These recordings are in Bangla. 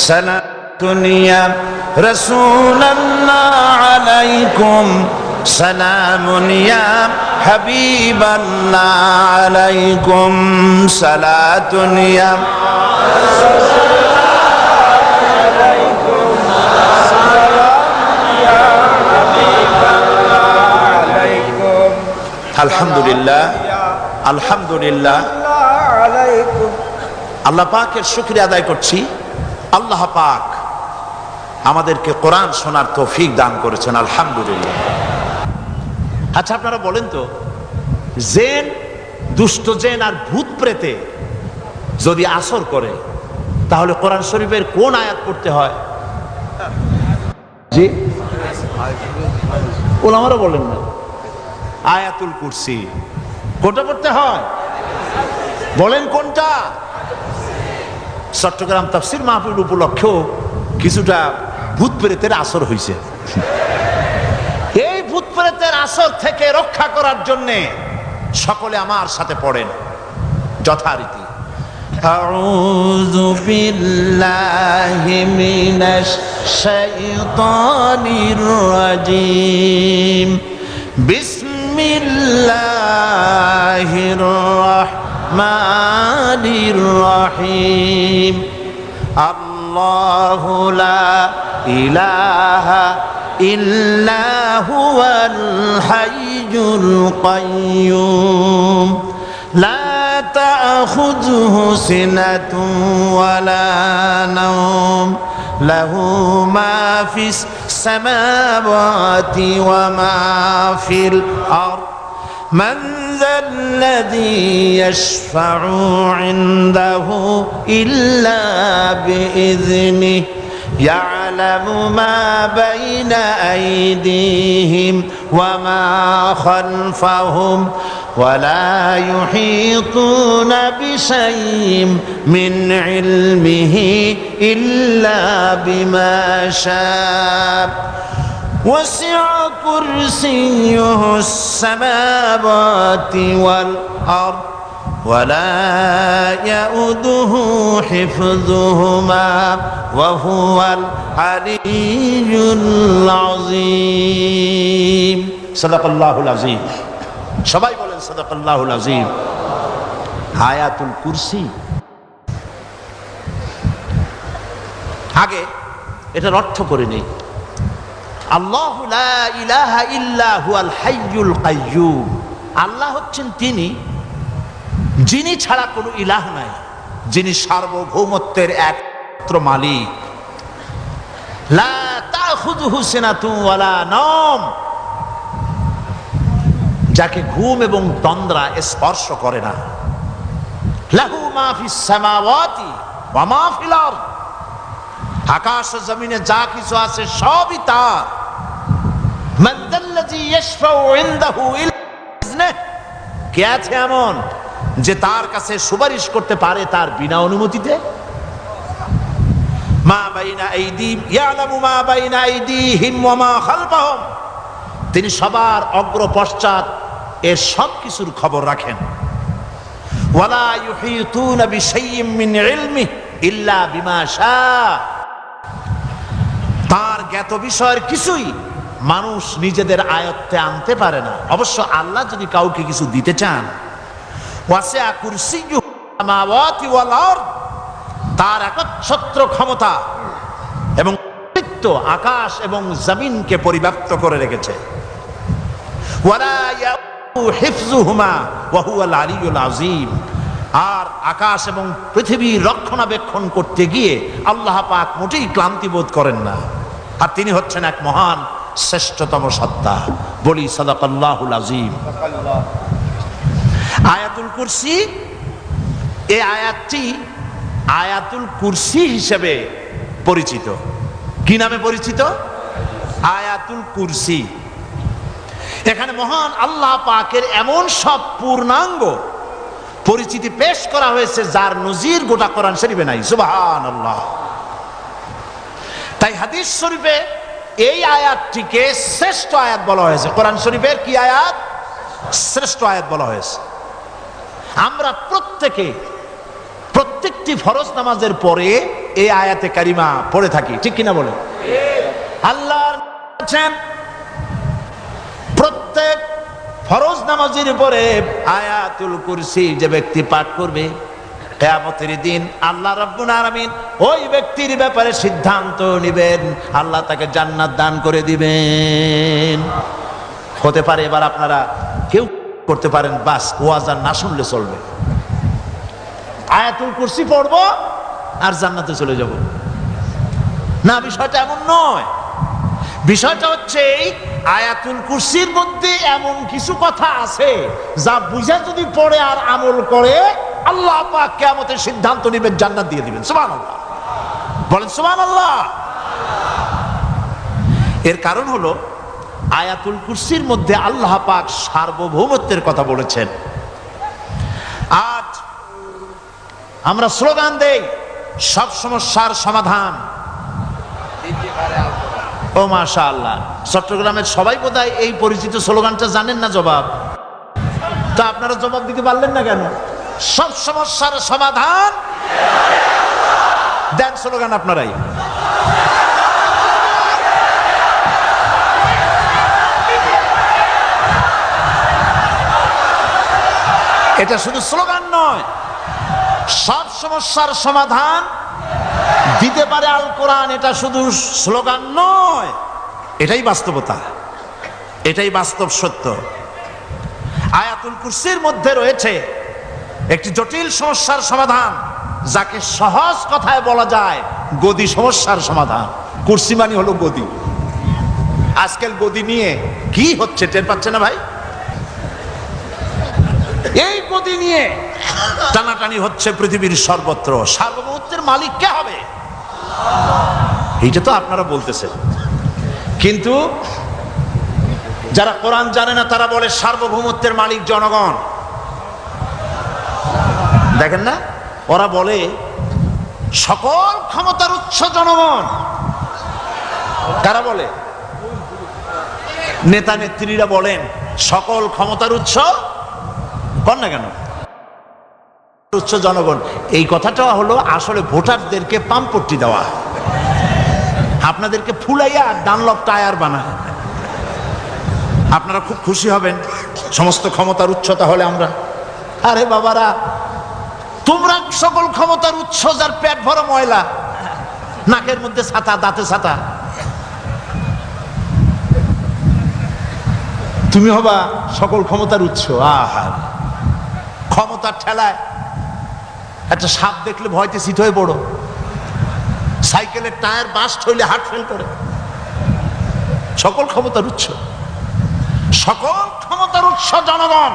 সালাতুন ইয়া রাসূলাল্লাহ আলাইকুম সালামুন ইয়া হাবিবাল্লাহ আলাইকুম সালাতুন ইয়া আলহামদুলিল্লাহ আলহামদুলিল্লাহ আল্লাহ পাকের শুকরিয়া আদায় করছি। আল্লাহ পাক আমাদেরকে কোরআন শোনার তৌফিক দান করেছেন, আলহামদুলিল্লাহ। আচ্ছা, আপনারা বলেন তো, জেন, দুষ্ট জেন আর ভূত প্রেতে যদি আসর করে তাহলে কোরআন শরীফের কোন আয়াত পড়তে হয়? জি, ওলামারা বলেন না, আয়াতুল কুরসি। কোনটা পড়তে হয় বলেন, কোনটা? চট্টগ্রাম তাফসীর মাহফিল উপলক্ষেও কিছুটা ভূত প্রেতের আসর হয়েছে। এই ভূত প্রেতের আসর থেকে রক্ষা করার জন্য সকলে আমার সাথে পড়েন যথারীতি। আউযু বিল্লাহি মিনাশ শাইতানির রাজীম। বিসমিল্লাহির রাহমানির রহিম। আল্লাহু লা ইলাহা ইল্লা হুয়াল হাইয়ুল কাইয়্যুম লা তাখুযুহু সিনাতুন ওয়ালা নাওম লাহু মা ফিস সামাওয়াতি ওয়া মা ফিল আরদ মান যাল্লাযী ইয়াশফা'ু ইনদাহু ইল্লা বিইযনিহি ইয়ালামু মা বাইনা আইদিহিম ওয়া মা খালফাহুম ولا يحيطون بشيء من علمه إلا بما شاء وسع كرسيه السماوات والأرض ولا يؤوده حفظهما وهو العلي العظيم صدق الله العظيم। সবাই বলেন সাদাকাল্লাহুল আযীম। আয়াতুল কুরসি, আগে এটার অর্থ করে নেই। আল্লাহু লা ইলাহা ইল্লা হুয়াল হাইয়ুল কাইয়্যুম। আল্লাহ হচ্ছেন তিনি যিনি ছাড়া কোনো ইলাহ নাই, যিনি সার্বভৌমত্বের একমাত্র মালিক। লা তাখুযুহু সিনাতুন ওয়ালা নাওম, যাকে ঘুম এবং তন্দ্রা স্পর্শ করে না। লাহু মা ফিস সামাওয়াতি ওয়া মা ফিল আরদ, আকাশ ও জমিনে যা কিছু আছে সবই তার। মান যাল্লাযী ইয়াশফাউ ইনদাহু ইল্লা বিইজনিহি, কে আছে এমন যে তার কাছে সুপারিশ করতে পারে তার বিনা অনুমতিতে? মা বাইনা আইদিহিম ইয়ালামু মা বাইনা আইদিহিম ওয়া মা খালফাহুম, তিনি সবার অগ্র পশ্চাৎ এর সব কিছুর খবর রাখেন। ওয়ালা ইউহিতুনা বিশাইইম মিন ইলমিহি ইল্লা বিমা শাআ, তার জ্ঞাত বিষয়ের কিছুই মানুষ নিজেদের আয়ত্তে আনতে পারে না। অবশ্য আল্লাহ যদি কাউকে কিছু দিতে চান, ওয়াসিআ কুরসিয়্যুহু সামাওয়াতি ওয়াল আরদ, তার একচ্ছত্র ক্ষমতা এবং কর্তৃত্ব আকাশ এবং জমিনকে পরিব্যাপ্ত করে রেখেছে। ওয়ালা ইয়াউদুহু হিফযুহুমা ওয়া হুয়াল আলিয়্যুল আযীম, আর আকাশ এবং পৃথিবীর রক্ষণাবেক্ষণ করতে গিয়ে আল্লাহ পাক মোটেই ক্লান্তি বোধ করেন না। আর তিনি হচ্ছেন এক মহান শ্রেষ্ঠতম সত্তা। বলি সাদাকাল্লাহুল আযীম। আয়াতুল কুরসি, এই আয়াতটি আয়াতুল কুরসি হিসেবে পরিচিত। কি নামে পরিচিত? আয়াতুল কুরসি। এখানে মহান আল্লাহ পাকের এমন সব পূর্ণাঙ্গ পরিচিতি পেশ করা হয়েছে যার নজির গোটা কোরআন শরীফে নাই। সুবহানাল্লাহ। তাই হাদিস শরীফে এই আয়াতটিকে শ্রেষ্ঠ আয়াত বলা হয়েছে। কোরআন শরীফের কি আয়াত? শ্রেষ্ঠ আয়াত বলা হয়েছে। আমরা প্রত্যেকটি ফরজ নামাজের পরে এই আয়াতে কারিমা পড়ে থাকি, ঠিক কিনা বলে? আল্লাহ প্রত্যেক ফরজ নামাজের উপরে আয়াতুল কুরসি যে ব্যক্তি পাঠ করবে, কিয়ামতের দিন আল্লাহ রাব্বুল আলামিন ওই ব্যক্তির ব্যাপারে সিদ্ধান্ত নেবেন, আল্লাহ তাকে জান্নাত দান করে দিবেন। হতে পারে এবার আপনারা কেউ করতে পারেন, বাস ওয়াজ আর না শুনলে চলবে, আয়াতুল কুরসি পড়বো আর জান্নাতে চলে যাব। না, বিষয়টা এমন নয়। বিষয়টা হচ্ছে এই আয়াতুল কুরসির মধ্যে এমন কিছু কথা আছে যা বুঝা যদি পড়ে আর আমল করে, আল্লাহ পাক কিয়ামতের সিদ্ধান্ত নেবেন, জান্নাত দিয়ে দিবেন। সুবহানাল্লাহ, বলেন সুবহানাল্লাহ। এর কারণ হলো আয়াতুল কুরসির মধ্যে আল্লাহ পাক সার্বভৌমত্বের কথা বলেছেন। আজ আমরা স্লোগান দেই সব সমস্যার সমাধান। ও মাশাআল্লাহ, চট্টগ্রামের সবাই বোধহয় এই পরিচিত স্লোগানটা জানেন না। জবাব তা আপনারা জবাব দিতে পারলেন না কেন? সব সমস্যার সমাধান দেন স্লোগান আপনারাই। এটা শুধু স্লোগান নয়, সব সমস্যার সমাধান দিতে পারে আল কোরআন। এটা শুধু স্লোগান নয়, এটাই বাস্তবতা, এটাই বাস্তব সত্য। আয়াতুল কুরসির মধ্যে রয়েছে একটি জটিল সমস্যার সমাধান, যাকে সহজ কথায় বলা যায় গদি সমস্যার সমাধান। কুরসি মানে হলো গদি। আজকাল গদি নিয়ে কি হচ্ছে টের পাচ্ছে না ভাই? এই গদি নিয়ে টানাটানি হচ্ছে পৃথিবীর সর্বত্র। সার্বভৌমত্বের মালিক কে হবে? এইটা তো আপনারা বলতেছেন, কিন্তু যারা কোরআন জানে না তারা বলে সার্বভৌমত্বের মালিক জনগণ। দেখেন না, ওরা বলে সকল ক্ষমতার উৎস জনগণ। কারা বলে? নেতা নেত্রীরা বলেন সকল ক্ষমতার উৎস, কর না কেন, উৎস জনগণ। এই কথাটা হলো আসলে ভোটারদেরকে পাম্পট্টি দেওয়া, আপনাদেরকে ফুলাইয়া ডানলপ টায়ার বানায়। আপনারা খুব খুশি হবেন সমস্ত ক্ষমতার উৎস তাহলে আমরা। আরে বাবারা, তোমরা সকল ক্ষমতার উৎস যার পেট ভরা ময়লা, নাকের মধ্যে ছাতা, দাঁতে ছাতা, তুমি হবা সকল ক্ষমতার উৎস। আহা, ক্ষমতার ঠেলায় একটা সাপ দেখলে ভয়তে সিট হয়ে পড়ো, সাইকেলের টায়ার বাস্ট হইলে হার্ট ফেল করে। সকল ক্ষমতার উৎস, সকল ক্ষমতার উৎস জনগণ,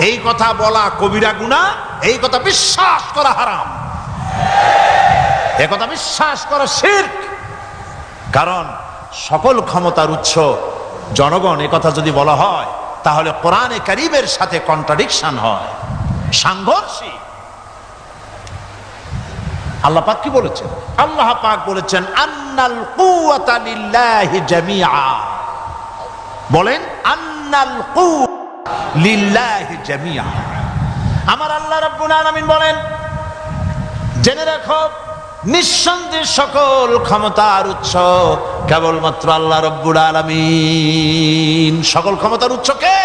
এই কথা বলা কবিরা গুনাহ, এই কথা বিশ্বাস করা হারাম, এই কথা বিশ্বাস করা শিরক। কারণ সকল ক্ষমতার উৎস জনগণ এ কথা যদি বলা হয় তাহলে কোরআনে কারীমের সাথে কন্ট্রাডিকশন হয়, সাংঘর্ষিক। আল্লাহ পাক কি বলেছেন? আল্লাহ পাক বলেছেন আন্নাল কুওয়াতা লিল্লাহি জামিআ। বলেন আন্নাল কুওয়াতা লিল্লাহি জামিআ। আমার আল্লাহ রাব্বুল আলামিন বলেন, জেনে রাখো নিঃসন্দেহে সকল ক্ষমতার উৎস কেবলমাত্র আল্লাহ রাব্বুল আলামিন। সকল ক্ষমতার উৎস কে?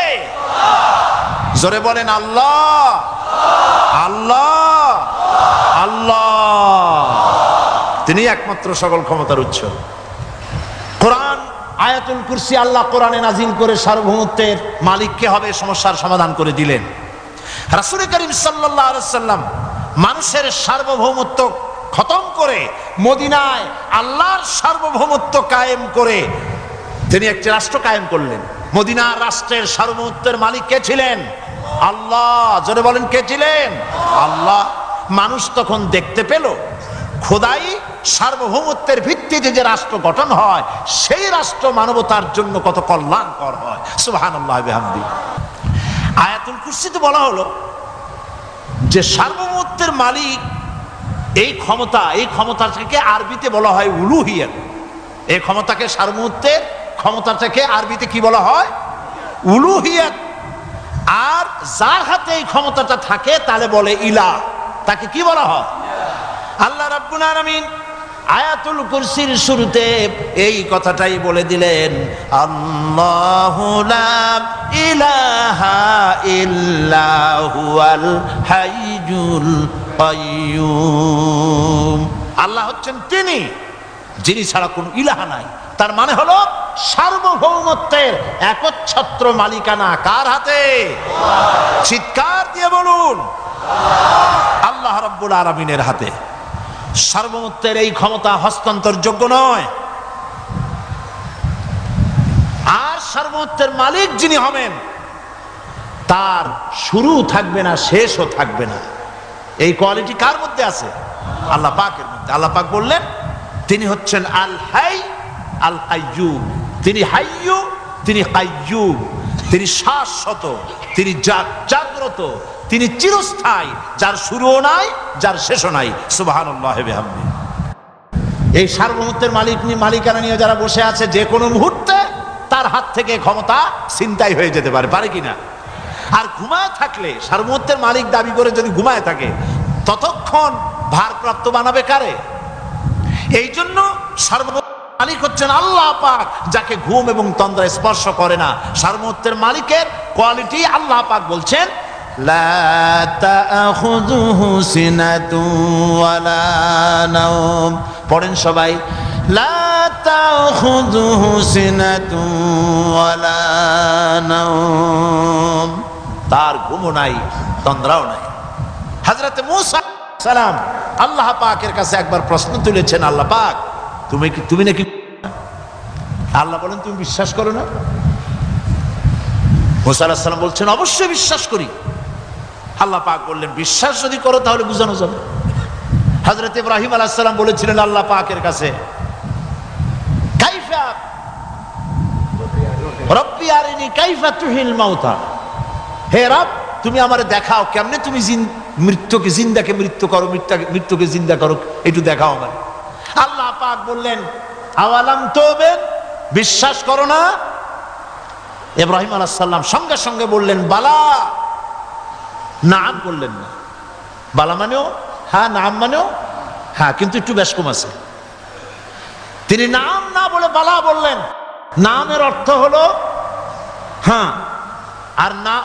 জোরে বলেন আল্লাহ, আল্লাহ, আল্লাহ। তিনি একমাত্র সকল ক্ষমতার উৎস। কোরআন আয়াতুল কুরসি আল্লাহ কোরআনে নাজিল করে সার্বভৌমত্বের মালিক কে হবে সমস্যার সমাধান করে দিলেন। রাসূল করিম সাল্লাল্লাহু আলাইহি সাল্লাম মানুষের সার্বভৌমত্ব খতম করে মদিনায় আল্লাহর সার্বভৌমত্ব কায়েম করে তিনি একটি রাষ্ট্র কায়েম করলেন। মদিনার রাষ্ট্রের সার্বভৌমত্বের মালিক কে ছিলেন? আল্লাহ। জোরে বলেন কে ছিলেন? আল্লাহ। মানুষ তখন দেখতে পেল খোদাই সার্বভৌমত্বের ভিত্তিতে যে রাষ্ট্র গঠন হয় সেই রাষ্ট্র মানবতার জন্য কত কল্যাণকর হয়। সুবহানাল্লাহ বিহামদি। আয়াতুল কুরসিতে বলা হলো যে সার্বভৌমত্বের মালিক এই ক্ষমতাটাকে আরবিতে বলা হয় উলুহিয়াত। এই ক্ষমতাকে সার্বভৌমত্বের ক্ষমতাটাকে আরবিতে কি বলা হয়? উলুহিয়াত। আর যার হাতে এই ক্ষমতাটা থাকে তাহলে বলে ইলাহ, তাকে কি বলা হয়? আল্লাহ রাব্বুল আলামিন আয়াতুল কুরসির শুরুতে এই কথাটাই বলে দিলেন, আল্লাহু লা ইলাহা ইল্লা হুয়াল হাইয়ুল কাইয়্যুম। আল্লাহ হচ্ছেন তিনি যিনি ছাড়া কোনো ইলাহা নাই। তার মানে হলো সার্বভৌমত্বের একচ্ছত্র মালিকানা কার হাতে? চিৎকার দিয়ে বলুন, আল্লাহ রাব্বুল আলামিনের হাতে। সার্বভৌমত্বের এই ক্ষমতা হস্তান্তরযোগ্য নয়। আর সার্বভৌমত্বের মালিক যিনি হবেন তার শুরু থাকবে না, শেষও থাকবে না। এই কোয়ালিটি কার মধ্যে আছে? আল্লাহ পাকের মধ্যে। আল্লাহ পাক বললেন তিনি হচ্ছেন আল হাই আল কাইয়্যুম। তিনি হাইয়্যু, তিনি কাইয়্যুম, তিনি শাশ্বত, তিনি জাগ্রত, তিনি চিরস্থায়ী, যার শুরুও নাই, যার শেষও নাই। সুবহানাল্লাহি ওয়া বিহামদিহি। এই সার্বভৌমত্বের মালিকানা নিয়ে যারা বসে আছে, যে কোনো মুহূর্তে তার হাত থেকে ক্ষমতা ছিনতাই হয়ে যেতে পারে, পারে কিনা? আর ঘুমায় থাকলে, সার্বভৌমত্বের মালিক দাবি করে যদি ঘুমায় থাকে, ততক্ষণ ভারপ্রাপ্ত বানাবে কারে? এই জন্য সার্বভৌম মালিক হচ্ছেন আল্লাহ পাক, যাকে ঘুম এবং তন্দ্রা স্পর্শ করে না। সার্বভৌমত্বের মালিকের কোয়ালিটি আল্লাহ পাক বলছেন, লা তাখুযুহু সিনাতুন ওয়ালা নাওম। পড়েন সবাই, লা তাখুযুহু সিনাতুন ওয়ালা নাওম। তার ঘুমও নাই, তন্দ্রাও নাই। হযরত মূসা আলাইহিস সালাম আল্লাহ পাকের কাছে একবার প্রশ্ন তুলেছেন, আল্লাহ পাক তুমি নাকি? আল্লাহ বলেন তুমি বিশ্বাস করো না? মূসা আলাইহিস সালাম বলছেন অবশ্যই বিশ্বাস করি। আল্লাহ পাক বললেন বিশ্বাস যদি করো তাহলে বুঝানো যাবে। হযরত ইব্রাহিম আলাইহিস সালাম বলেছিলেন আল্লাহ পাকের কাছে, কাইফা রব্বি আরিনি কাইফা তুহিল মাউতা। হে রব, তুমি আমারে দেখাও কেমনে তুমি মৃত্যুকে জিন্দাকে মৃত্যু করো, মৃত্যুকে জিন্দা করো, একটু দেখাও আমারে। আল্লাহ পাক বললেন আওয়ালাম তুমিন, বিশ্বাস করো না? ইব্রাহিম আলাইহিস সালাম সঙ্গে সঙ্গে বললেন বালা। নাম বললেন না। বালা মানেও হ্যাঁ, নাম মানেও হ্যাঁ, কিন্তু একটু বেশ কম আছে। তিনি নাম না বলে বালা বললেন। নামের অর্থ হলো হ্যাঁ, আর না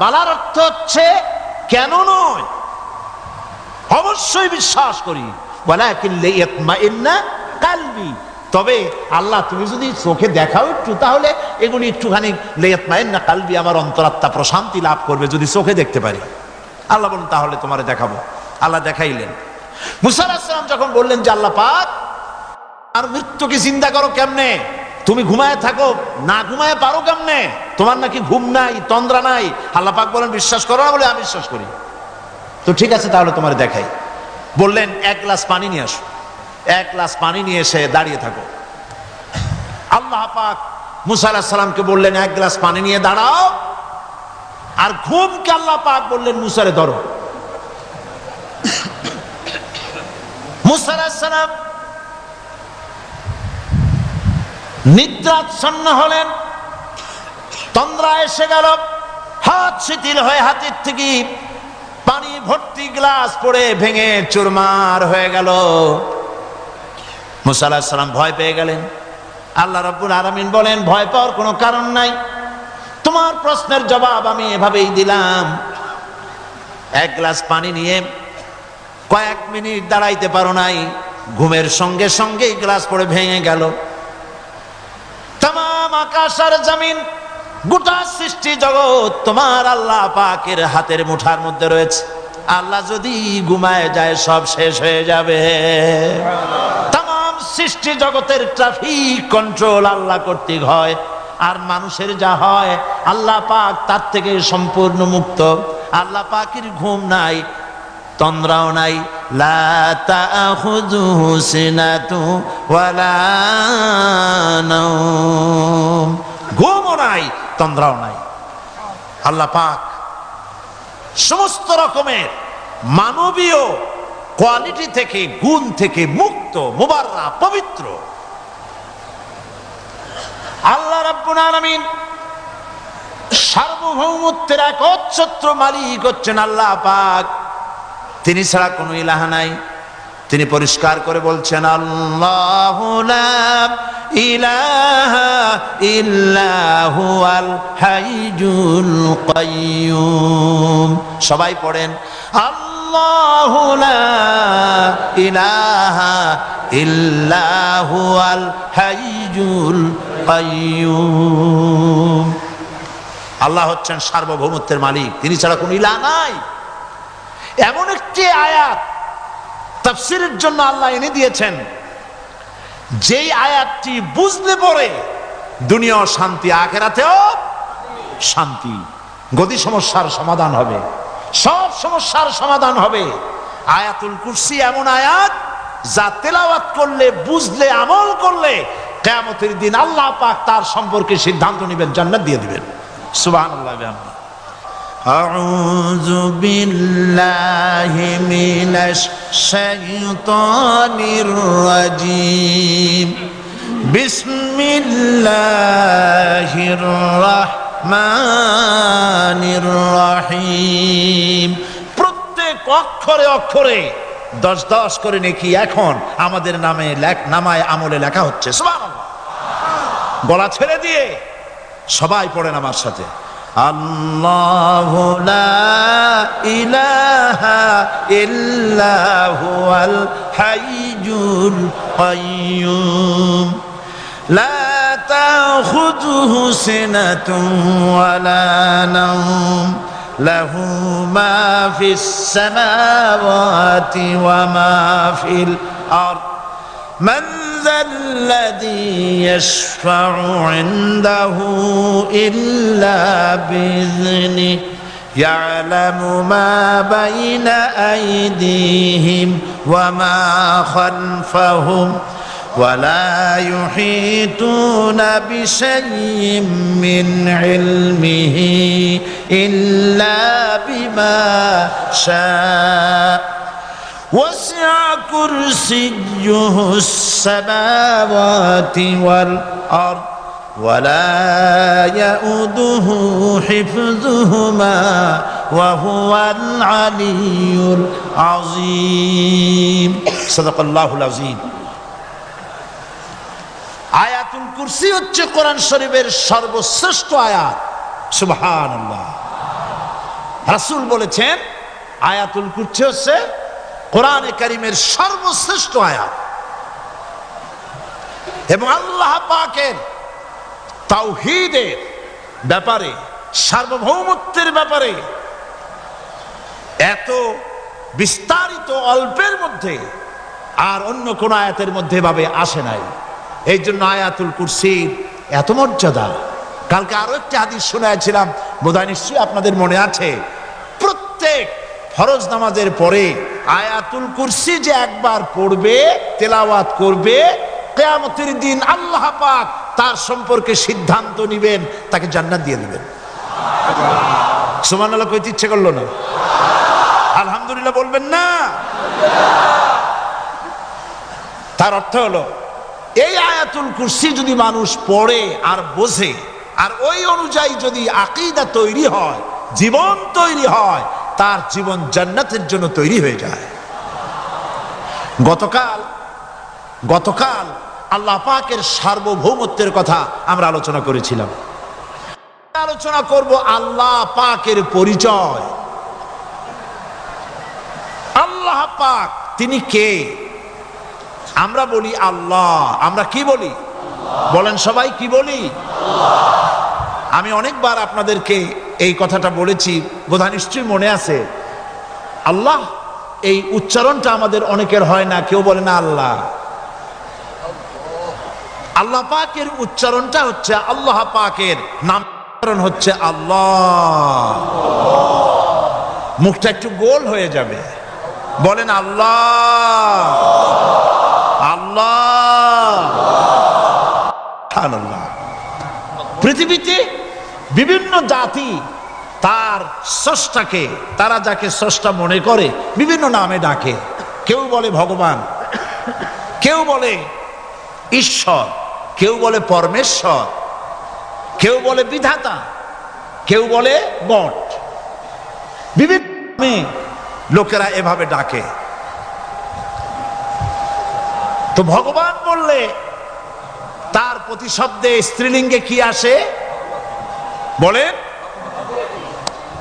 বালার অর্থ হচ্ছে কেন নয়, অবশ্যই বিশ্বাস করি। ওয়ালাকিন লিয়াতমাইন্না কালবি। তবে আল্লাহ তুমি যদি চোখে দেখাও একটু, তাহলে এগুলি একটুখানি লিয়াতমাইন্না কালবি, আমার অন্তরাত্মা প্রশান্তি লাভ করবে যদি চোখে দেখতে পারি। আল্লাহ বলেন তাহলে তোমারে দেখাবো। আল্লাহ দেখাইলেন। মূসা আলাইহিস সালাম যখন বললেন যে আল্লাহ পাক আর মৃত্যুকে চিন্তা করো কেমনে, তুমি ঘুমায় থাকো, না ঘুমায় পারো কেমনে? তোমার নাকি ঘুম নাই, তন্দ্রা নাই। আল্লাহ পাক বলেন বিশ্বাস করো না? বলে আমি বিশ্বাস করি। তো ঠিক আছে তাহলে তোমার দেখাই। বললেন এক গ্লাস পানি নিয়ে আসো। এক গ্লাস পানি নিয়ে এসে দাঁড়িয়ে থাকো। আল্লাহ পাক মূসা আলাইহিস সালামকে বললেন এক গ্লাস পানি নিয়ে দাঁড়াও। আর ঘুমকে আল্লাহ পাক বললেন মূসারে ধরো। মূসা আলাইহিস সালাম নিদ্রাচ্ছন্ন হলেন, তন্দ্রা এসে গেল, হাত শিথিল হয়ে হাতের থেকে পানি ভর্তি গ্লাস পড়ে ভেঙে চুরমার হয়ে গেল। মূসা আলাইহিস সালাম ভয় পেয়ে গেলেন। আল্লাহ রাব্বুল আলামিন বলেন ভয় পাওয়ার কোনো কারণ নাই, তোমার প্রশ্নের জবাব আমি এভাবেই দিলাম। এক গ্লাস পানি নিয়ে কয়েক মিনিট দাঁড়াইতে পারো নাই, ঘুমের সঙ্গে সঙ্গে গ্লাস পড়ে ভেঙে গেল। তামাম আকাশ আর জমিন, গোটা সৃষ্টি জগৎ তোমার আল্লাহ পাকের হাতের মুঠার মধ্যে রয়েছে। আল্লাহ যদি ঘুমায় যায় সব শেষ হয়ে যাবে। তামাম সৃষ্টি জগতের ট্রাফিক কন্ট্রোল আল্লাহ কর্তৃক হয়। আর মানুষের যা হয় আল্লাহ পাক তার থেকে সম্পূর্ণ মুক্ত। আল্লাহ পাকের ঘুম নাই, তন্দ্রাও নাই। লা তাখুযুহু সিনাতুন ওয়ালা নাওম। ঘুমও নাই, তন্দ্রাও নাই। আল্লাহ পাক সমস্ত রকমের মানবীয় কোয়ালিটি থেকে, গুণ থেকে মুক্ত, মুবাররা, পবিত্র। আল্লাহ রাব্বুল আলামিন সার্বভৌমত্বের একচ্ছত্র মালিক হচ্ছেন আল্লাহ পাক। তিনি ছাড়া কোনো ইলাহা নাই। তিনি পরিষ্কার করে বলছেন, আল্লাহু লা ইলাহা ইল্লা হুয়াল হাইয়ুল কাইয়্যুম। সবাই পড়েন, আল্লাহু লা ইলাহা ইল্লা হুয়াল হাইয়ুল কাইয়্যুম। আল্লাহ হচ্ছেন সার্বভৌমত্বের মালিক, তিনি ছাড়া কোনো ইলাহ নাই। এমন একটি আয়াত তাফসীরের জন্য আল্লাহ এনে দিয়েছেন, যেই আয়াতটি বুঝলে পরে দুনিয়া শান্তি, আখিরাতেও শান্তি। গদি সমস্যার সমাধান হবে, সব সমস্যার সমাধান হবে। আয়াতুল কুরসি এমন আয়াত যা তেলাওয়াত করলে, বুঝলে, আমল করলে কিয়ামতের দিন আল্লাহ পাক তার সম্পর্কে সিদ্ধান্ত নেবেন, জান্নাত দিয়ে দিবেন। সুবহানাল্লাহ। আউযু বিল্লাহি মিনাশ শাইতানির রাজীম। বিসমিল্লাহির রাহমানির রাহিম। প্রত্যেক অক্ষরে অক্ষরে 10-10 করে নেকি এখন আমাদের নামায় আমলে লেখা হচ্ছে। সুবহানাল্লাহ। গলা ছেড়ে দিয়ে সবাই পড়েন আমার সাথে, আল্লাহু লা ইলাহা ইল্লা হুয়াল হাইয়ুল কাইয়্যুম লা তাখুযুহু সিনাতুন ওয়ালা নাওম লাহু মা ফিস সামাওয়াতি ওয়া মা ফিল আরদ মান ذا الذي يشفع عنده إلا بإذنه يعلم ما بين أيديهم وما خلفهم ولا يحيطون بشيء من علمه إلا بما شاء وسع كرسيه السماوات والأرض ولا يؤوده حفظهما وهو العلي العظيم صدق الله العظيم। আয়াতুল কুরসি হচ্ছে কোরআন শরীফের সর্বশ্রেষ্ঠ আয়াত। সুবহানাল্লাহ। রাসূল বলেছেন আয়াতুল কুরসি হচ্ছে কোরআনে কারীমের সর্বশ্রেষ্ঠ আয়াত। এবং আল্লাহ পাকের তাওহীদের ব্যাপারে, সার্বভৌমত্বের ব্যাপারে এত বিস্তারিত অল্পের মধ্যে আর অন্য কোন আয়াতের মধ্যে ভাবে আসে নাই। এই জন্য আয়াতুল কুরসির এত মর্যাদা। কালকে আরো একটি হাদিস শোনাইছিলাম, বোধহয় নিশ্চয়ই আপনাদের মনে আছে, প্রত্যেক ফরজ নামাজের পরে আয়াতুল কুরসি যে একবার পড়বে, তেলাওয়াত করবে, কিয়ামতের দিন আল্লাহ পাক তার সম্পর্কে সিদ্ধান্ত নেবেন, তাকে জান্নাত দিয়ে দিবেন। সুবহানাল্লাহ কইতে ইচ্ছে করলো না? আলহামদুলিল্লাহ বলবেন না? তার অর্থ হলো এই আয়াতুল কুরসি যদি মানুষ পড়ে আর বোঝে, আর ওই অনুযায়ী যদি আকীদা তৈরি হয়, জীবন তৈরি হয়, তার জীবন জান্নাতের জন্য তৈরি হয়ে যায়। গতকাল আল্লাহ পাকের সার্বভৌমত্বের কথা আমরা আলোচনা করেছিলাম। আলোচনা করব আল্লাহ পাকের পরিচয়। আল্লাহ পাক তিনি কে? আমরা বলি আল্লাহ। আমরা কি বলি? বলেন সবাই, কি বলি? আমি অনেকবার আপনাদেরকে এই কথাটা বলেছি, বোধহয় নিশ্চয়ই মনে আছে। আল্লাহ এই উচ্চারণটা আমাদের অনেকের হয় না, কেউ বলে না আল্লাহ। আল্লাহ পাকের উচ্চারণটা হচ্ছে, আল্লাহ পাকের নাম হচ্ছে আল্লাহ। মুখটা একটু গোল হয়ে যাবে, বলেন আল্লাহ আল্লাহ আল্লাহ। পৃথিবীতে বিভিন্ন জাতি তার স্রষ্টাকে, তারা যাকে স্রষ্টা মনে করে, বিভিন্ন নামে ডাকে। কেউ বলে ভগবান, কেউ বলে ঈশ্বর, কেউ বলে পরমেশ্বর, কেউ বলে বিধাতা, কেউ বলে গড। বিভিন্ন লোকেরা এভাবে ডাকে। তো ভগবান বললে তার প্রতিশব্দে স্ত্রীলিঙ্গে কি আসে বলেন?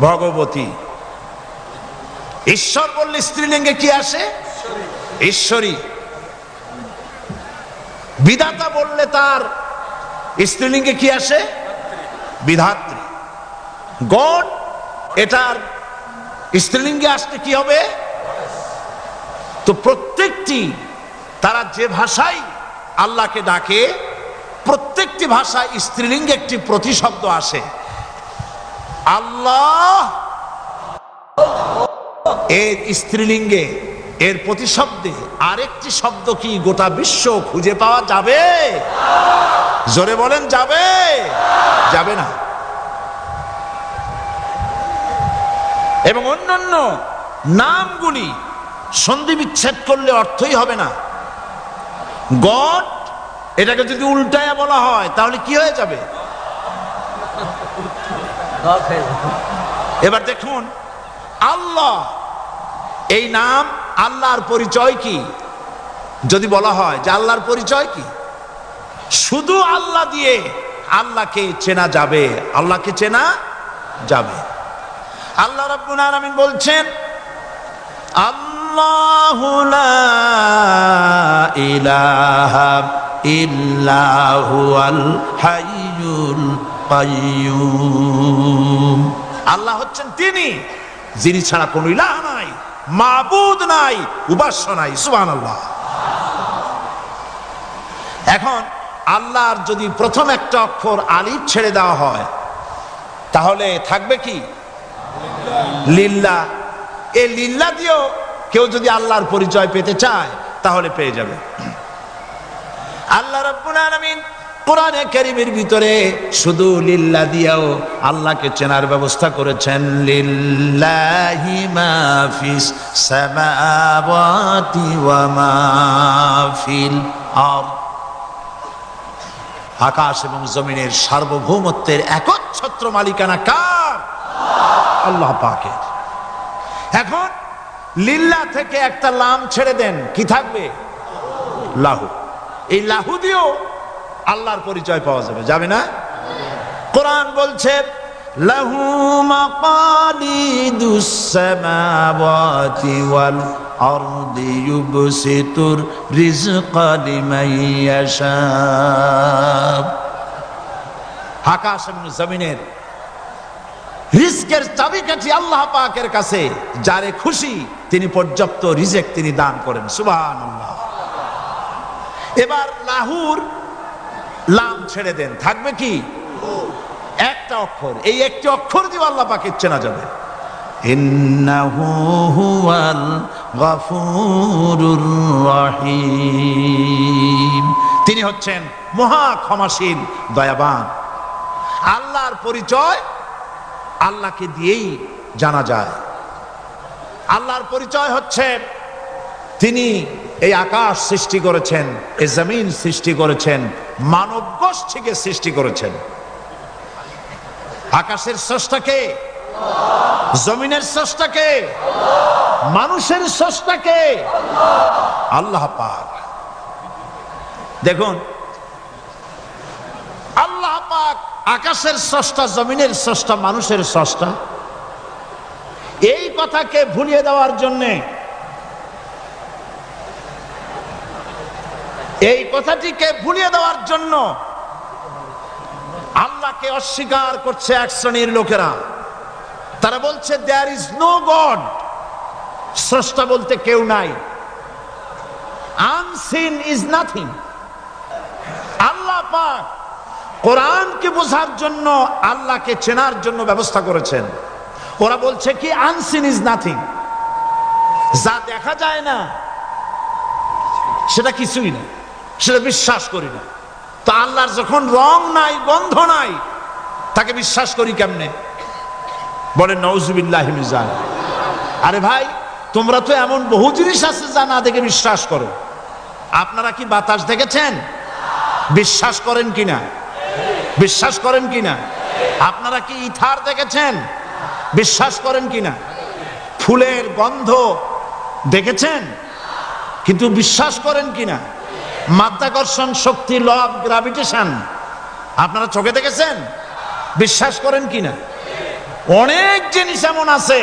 ভগবতী। ঈশ্বর বললে স্ত্রীলিঙ্গে কি আসে? ঈশ্বরী। বিধাতা বললে তার স্ত্রীলিঙ্গে কি আসে? বিধাত্রী। গড, এটার স্ত্রীলিঙ্গে আসলে কি হবে? তো প্রত্যেকটি তারা যে ভাষায় আল্লাহকে ডাকে, প্রত্যেকটি ভাষায় স্ত্রীলিঙ্গে একটি প্রতিশব্দ আসে। আল্লাহ এর স্ত্রীলিঙ্গে, এর প্রতিশব্দে আরেকটি শব্দ কি গোটা বিশ্ব খুঁজে পাওয়া যাবে? জোরে বলেন, যাবে? যাবে না। এবং অন্যান্য নামগুলি সন্ধি বিচ্ছেদ করলে অর্থই হবে না। গড, এটাকে যদি উল্টায়া বলা হয় তাহলে কি হয়ে যাবে? এবার দেখুন, আল্লাহ এই নাম, আল্লাহর পরিচয় কি? যদি বলা হয় যে আল্লাহর পরিচয় কি, শুধু আল্লাহ দিয়ে আল্লাহকে চেনা যাবে, আল্লাহকে চেনা যাবে। আল্লাহ রাব্বুল আলামিন বলছেন, আল্লাহু লা ইলাহা ইল্লা হুয়াল হাইয়ুল কাইয়্যুম। আল্লাহ হচ্ছেন তিনি যিনি ছাড়া কোনো ইলাহ নাই, মাবুদ নাই, উপাস্য নাই। সুবহানাল্লাহ। এখন আল্লাহর যদি প্রথম একটা অক্ষর আলিফ ছেড়ে দেওয়া হয় তাহলে থাকবে কি? লিল্লাহ। এই লিল্লাহ দিয়েও কেউ যদি আল্লাহর পরিচয় পেতে চায় তাহলে পেয়ে যাবে। আল্লাহ রাব্বুল আলামিন কোরআনে কারীমের ভিতরে শুধু লিল্লাহ দিয়েও আল্লাহকে চেনার ব্যবস্থা করেছেন। লিল্লাহি মা ফিস সামাওয়াতি ওয়া মা ফিল আরদ। আকাশ এবং জমিনের সার্বভৌমত্বের একচ্ছত্র মালিকানা কার? আল্লাহ পাকের। এখন লিল্লাহ থেকে একটা লাম ছেড়ে দেন, কি থাকবে? লাহু। এই লাহু দিয়েও আল্লাহর পরিচয় পাওয়া যাবে, যাবে না? কোরআন বলছে, লাহু মাকালিদুস সামাওয়াতি ওয়াল আরদি ইউবসিতুর রিজকা লিমান ইয়াশা। আকাশ এবং জমিনের রিজকের চাবিকাঠি আল্লাহ পাকের কাছে, যারে খুশি তিনি পর্যাপ্ত রিজেক তিনি দান করেন। সুবহানাল্লাহ। এবার লাহুর লাম ছেড়ে দেন, থাকবে কি? একটা অক্ষর। এই একটি অক্ষর দিয়ে আল্লাহ পাকে চেনা যাবে। ইন্নাহু হুয়াল গফুরুর রহিম। তিনি হচ্ছেন মহা ক্ষমাশীল, দয়াবান। আল্লাহর পরিচয় আল্লাহকে দিয়েই জানা যায়। আল্লাহর পরিচয় হচ্ছে তিনি এই আকাশ সৃষ্টি করেছেন, এই জমিন সৃষ্টি করেছেন, মানব গোষ্ঠীকে সৃষ্টি করেছেন। আকাশের স্রষ্টাকে, জমিনের স্রষ্টাকে, মানুষের স্রষ্টাকে আল্লাহ পাক। দেখুন, আল্লাহ পাক আকাশের স্রষ্টা, জমিনের স্রষ্টা, মানুষের স্রষ্টা। এই কথাকে ভুলিয়ে দেওয়ার জন্যে, এই কথাটিকে ভুলিয়ে দেওয়ার জন্য আল্লাহকে অস্বীকার করছে এক শ্রেণীর লোকেরা। তারা বলছে দেয়ার ইজ নো গড, স্রষ্টা বলতে কেউ নাই। Unseen is nothing. আল্লাহ পাক কোরআনকে বোঝার জন্য, আল্লাহকে চেনার জন্য ব্যবস্থা করেছেন। ওরা বলছে কি আনসিন ইজ নাথিং, যা দেখা যায় না সেটা কিছুই না, সেটা বিশ্বাস করি না। তো আল্লাহর যখন রং নাই, গন্ধ নাই, তাকে বিশ্বাস করি কেমনে? বলেন নাউজুবিল্লাহি মিন যালিক। আরে ভাই, তোমরা তো এমন বহু জিনিস আছে যা না দেখে বিশ্বাস করো। আপনারা কি বাতাস দেখেছেন? বিশ্বাস করেন কিনা? বিশ্বাস করেন কিনা? আপনারা কি ইথার দেখেছেন? বিশ্বাস করেন কিনা? ফুলের গন্ধ দেখেছেন কিন্তু বিশ্বাস করেন কিনা? মাধ্যাকর্ষণ শক্তি, ল অফ গ্রাভিটেশন আপনারা চোখে দেখেছেন? বিশ্বাস করেন কিনা? অনেক জিনিস এমন আছে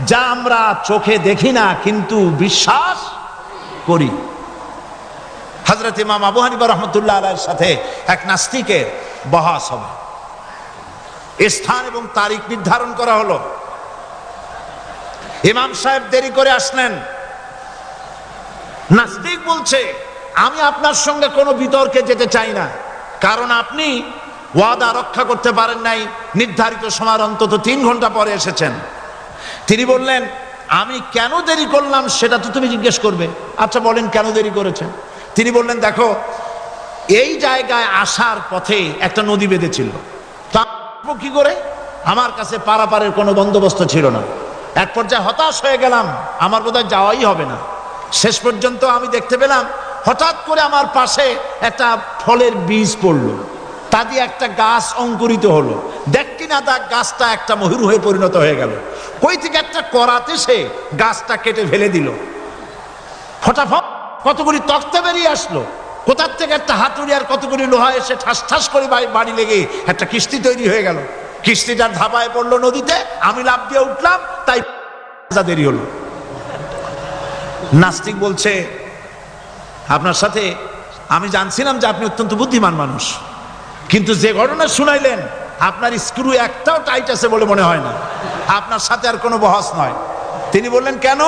যা আমরা চোখে দেখি না কিন্তু বিশ্বাস করি। হযরত ইমাম আবু হানিফা রাহমাতুল্লাহ আলাইহির সাথে এক নাস্তিকের বহস হবে। স্থান এবং তারিখ নির্ধারণ করা হলো। ইমাম সাহেব দেরি করে আসলেন। নাস্তিক বলছে, আমি আপনার সঙ্গে কোনো বিতর্কে যেতে চাই না, কারণ আপনি ওয়াদা রক্ষা করতে পারেন নাই, নির্ধারিত সময় অন্তত 3 ঘন্টা পরে এসেছেন। তিনি বললেন, আমি কেন দেরি করলাম সেটা তো তুমি জিজ্ঞেস করবে। আচ্ছা বলেন কেন দেরি করেছেন? তিনি বললেন, দেখো এই জায়গায় আসার পথে একটা নদী বেঁধেছিল, তা কি করে? আমার কাছে পারাপারের কোনো বন্দোবস্ত ছিল না। এক পর্যায়ে হতাশ হয়ে গেলাম, আমার বোধহয় যাওয়াই হবে না। শেষ পর্যন্ত আমি দেখতে পেলাম হঠাৎ করে আমার পাশে একটা ফলের বীজ পড়লো, তা দিয়ে একটা গাছ অঙ্কুরিত হলো। দেখ কিনা তা গাছটা একটা ময়ূর হয়ে পরিণত হয়ে গেল। কই থেকে একটা করাতে সে গাছটা কেটে ফেলে দিল। ফটাফট কতগুলি তক্তা বেরিয়ে আসলো। কোথার থেকে একটা হাতুড়ি আর কতগুলি লোহা এসে ঠাস ঠাস করে বাড়ি লেগে একটা কিস্তি তৈরি হয়ে গেল। কিস্তিটার ধাপায় পড়লো নদীতে, আমি লাফ দিয়ে উঠলাম, তাই দেরি হলো। নাস্তিক বলছে, আপনার সাথে আমি জানছিলাম যে আপনি অত্যন্ত বুদ্ধিমান মানুষ, কিন্তু যে ঘটনা শুনাইলেন আপনার স্ক্রু একটাও টাইট আছে বলে মনে হয় না, আপনার সাথে আর কোনো বহস নয়। তিনি বললেন, কেন?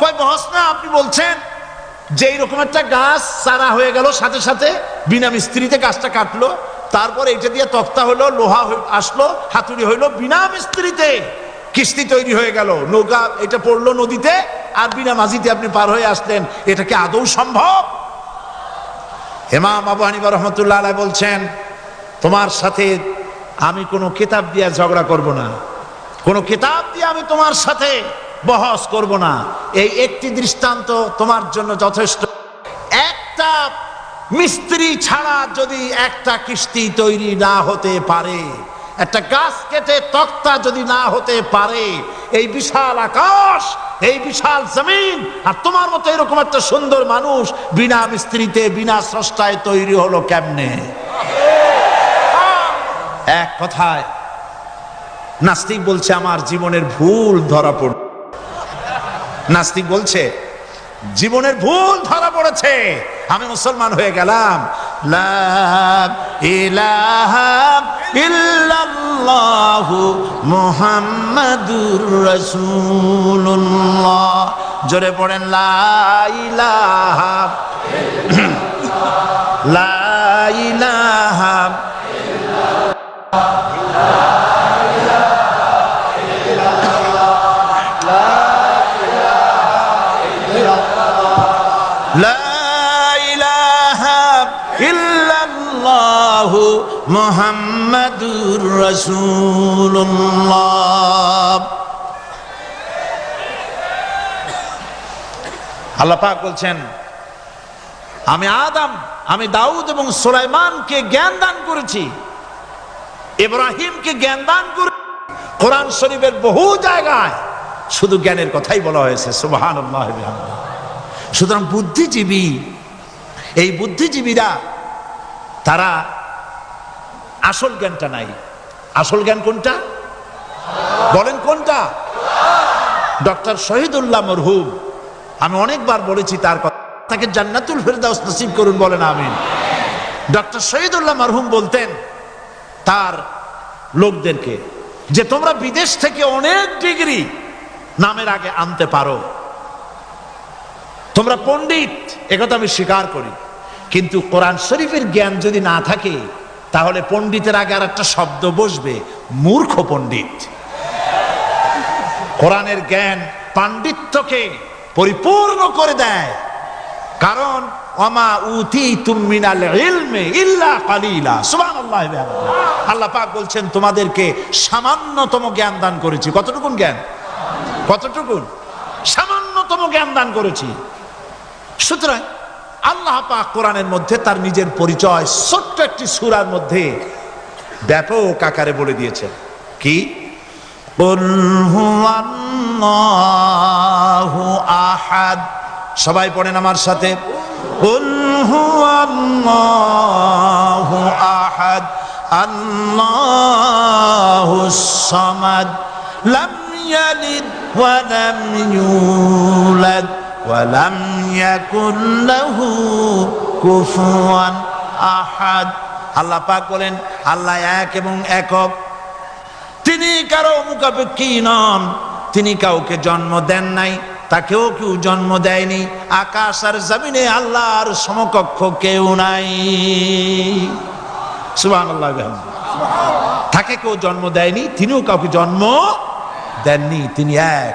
কয় বহস না, আপনি বলছেন যে এইরকম একটা গাছ চারা হয়ে গেল, সাথে সাথে বিনা মিস্ত্রিতে গাছটা কাটলো, তারপরে এটা দিয়ে তক্তা হলো, লোহা আসলো, হাতুড়ি হইলো, বিনা মিস্ত্রিতে কিস্তি তৈরি হয়ে গেল, নৌকা এটা পড়লো নদীতে, আর বিনা মাঝিতে আপনি পার হয়ে আসলেন। এটা কি আদৌ সম্ভব? ইমাম আবু হানিফা রাহমাতুল্লাহ আলাইহি বলছেন, তোমার সাথে আমি কোনো কিতাব দিয়ে ঝগড়া করব না, কোনো কিতাব দিয়ে আমি তোমার সাথে বহস করব না। এই একটি দৃষ্টান্ত তোমার জন্য যথেষ্ট। একটা মিস্ত্রি ছাড়া যদি একটা কিস্তি তৈরি না হতে পারে, একটা গাছ কেটে তক্তা যদি না হতে পারে, এই বিশাল আকাশ, এই বিশাল জমিন, আর তোমার মতো এরকম একটা সুন্দর মানুষ বিনা মিস্ত্রিতে বিনা স্রষ্টায় তৈরি হলো কেমনে? এক কথায় নাস্তিক বলছে, আমার জীবনের ভুল ধরা পড়ল। নাস্তিক বলছে, জীবনের ভুল ধরা পড়েছে, আমি মুসলমান হয়ে গেলাম। লা ইলাহা ইল্লাল্লাহু মুহাম্মাদুর রাসূলুল্লাহ। জোরে পড়েন, লা ইলাহা লা ইলাহা মুহাম্মাদুর রাসূলুল্লাহ। আল্লাহ পাক বলছেন, আমি আদম, আমি দাউদ এবং সুলাইমানকে জ্ঞান দান করেছি, ইব্রাহিমকে জ্ঞান দান করেছি। কোরআন শরীফের বহু জায়গায় শুধু জ্ঞানের কথাই বলা হয়েছে। সুবহানাল্লাহ। সুতরাং বুদ্ধিজীবী, এই বুদ্ধিজীবীরা তারা আসল জ্ঞানটা নাই। আসল জ্ঞান কোনটা বলেন? কোনটা? ডক্টর শহীদুল্লাহ মরহুম, আমি অনেকবার বলেছি তার কথা, তাকে জান্নাতুল ফেরদাউস নসিব করুন, বলেন আমিন। ডক্টর শহীদুল্লাহ মরহুম বলতেন তার লোকদেরকে যে তোমরা বিদেশ থেকে অনেক ডিগ্রি নামের আগে আনতে পারো, তোমরা পণ্ডিত, একথা আমি স্বীকার করি, কিন্তু কোরআন শরীফের জ্ঞান যদি না থাকে তাহলে পণ্ডিতের আগে আর একটা শব্দ বসবে, মূর্খ পণ্ডিত। কোরআনের জ্ঞান পাণ্ডিত্যকে পরিপূর্ণ করে দেয়, কারণ ওমা উতীতুম মিনাল ইলমি ইল্লা কালিলা। সুবহানাল্লাহ। আল্লাহ পাক বলছেন, তোমাদেরকে সামান্যতম জ্ঞান দান করেছি। কতটুকুন জ্ঞান? কতটুকুন? সামান্যতম জ্ঞান দান করেছি। সুতরাং আল্লাহ পাক কোরআনের মধ্যে তার নিজের পরিচয় ছোট্ট একটি সূরার মধ্যে ব্যাপক আকারে বলে দিয়েছেন। কি? কুল হুয়াল্লাহু আহাদ। সবাই পড়েন আমার সাথে, কুল হুয়াল্লাহু আহাদ আল্লাহুস সামাদ লাম ইয়ালিদ ওয়া লাম ইউলাদ ওয়া লাম ইয়াকুল লাহু কুফুয়ান আহাদ। আল্লাহ পাক বলেন আল্লাহ এক এবং একক, তিনি কারো মুখাপেক্ষী নন, তিনি কাউকে জন্ম দেন নাই, তাকেও কেউ জন্ম দেয়নি। আকাশ আর জমিনে আল্লাহর সমকক্ষ কেউ নাই। সুবহানাল্লাহ। তাকে কেউ জন্ম দেয়নি, তিনিও কাউকে জন্ম দেননি। তিনি এক,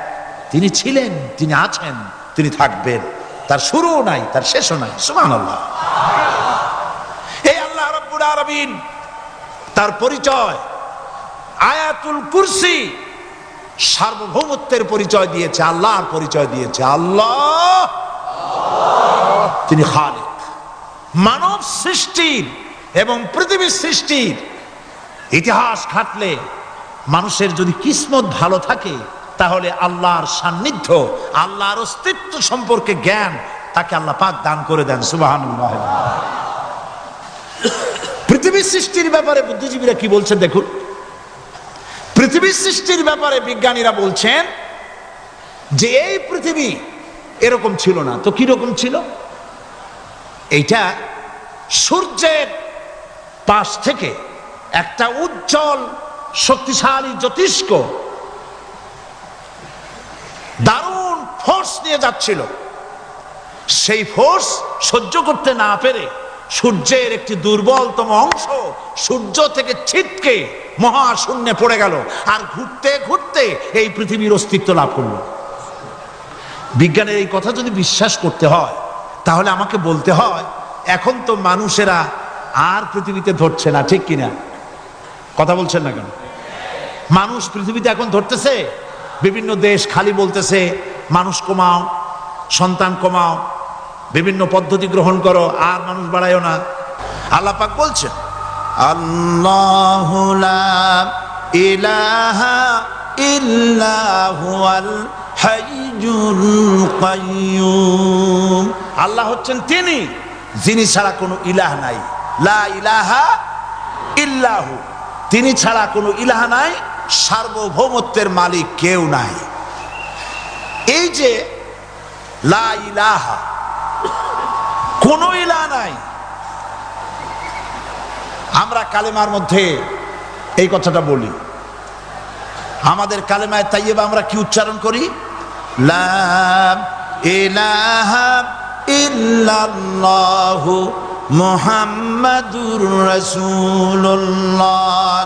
তিনি ছিলেন, তিনি আছেন, তিনি থাকবেন। তার শুরুও নাই, তার শেষও নাই। সুবহানাল্লাহ। এই আল্লাহ রাব্বুল আলামিন তার পরিচয় আয়াতুল কুরসি সার্বভৌমত্বের পরিচয় দিয়েছে, আল্লাহর পরিচয় দিয়েছে। আল্লাহ তিনি খালিক। মানব সৃষ্টির এবং পৃথিবীর সৃষ্টির ইতিহাস ঘাটলে মানুষের যদি কিসমত ভালো থাকে, তাহলে আল্লাহর সান্নিধ্য, আল্লাহর অস্তিত্ব সম্পর্কে জ্ঞান তাকে আল্লাহ পাক দান করে দেন। সুবহানাল্লাহ। পৃথিবীর সৃষ্টির ব্যাপারে বুদ্ধিজীবীরা কি বলছেন দেখুন। পৃথিবীর সৃষ্টির ব্যাপারে বিজ্ঞানীরা বলছেন যে এই পৃথিবী এরকম ছিল না। তো কি রকম ছিল? এইটা সূর্যের পাশ থেকে একটা উজ্জ্বল শক্তিশালী জ্যোতিষ্ক দারুণ ফোর্স নিয়ে যাচ্ছিল। সেই ফোর্স সহ্য করতে না পেরে সূর্যের একটি দুর্বলতম অংশ সূর্য থেকে ছিটকে মহাশূন্যে পড়ে গেল, আর ঘুরতে ঘুরতে এই পৃথিবীর অস্তিত্ব লাভ করল। বিজ্ঞানের এই কথা যদি বিশ্বাস করতে হয়, তাহলে আমাকে বলতে হয় এখন তো মানুষেরা আর পৃথিবীতে ধরছে না, ঠিক কিনা? কথা বলছেন না কেন? মানুষ পৃথিবীতে এখন ধরতেছে। বিভিন্ন দেশ খালি বলতেছে মানুষ কমাও, সন্তান কমাও, বিভিন্ন পদ্ধতি গ্রহণ করো, আর মানুষ বাড়ায়ও না। আল্লাহ পাক বলছেন আল্লাহু লা ইলাহা ইল্লা হুয়াল হাইয়ুল কাইয়্যুম। আল্লাহ হচ্ছেন তিনি, যিনি ছাড়া কোনো ইলাহ নাই। লা ইলাহা ইল্লাহু, তিনি ছাড়া কোনো ইলাহ নাই, সার্বভৌমত্বের মালিক কেউ নাই। এই যে লা ইলাহা, কোনো ইলাহ নাই, আমরা কালেমার মধ্যে এই কথাটা বলি। আমাদের কালেমায়ে তাইয়্যিবা আমরা কি উচ্চারণ করি? লা ইলাহা ইল্লাল্লাহু মুহাম্মাদুর রাসূলুল্লাহ।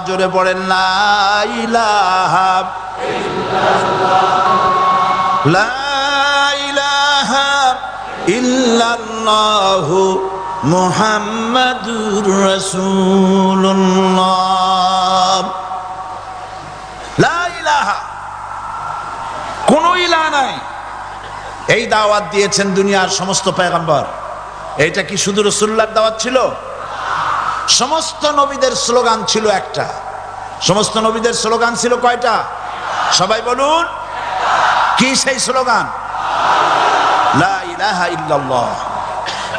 জোরে পড়েন লা ইলাহা ইল্লাল্লাহ, লা ইলাহা ইল্লাল্লাহু মুহাম্মাদুর রাসূলুল্লাহ। লা ইলাহা, কোনো ইলাহ নাই। এই দাওয়াত দিয়েছেন দুনিয়ার সমস্ত পয়গম্বর। এইটা কি শুধু রাসূলুল্লাহর দাওয়াত ছিল? সমস্ত নবীদের স্লোগান ছিল একটা। সমস্ত নবীদের স্লোগান ছিল কয়টা? সবাই বলুন, কি সেই স্লোগান? লা ইলাহা ইল্লাল্লাহ।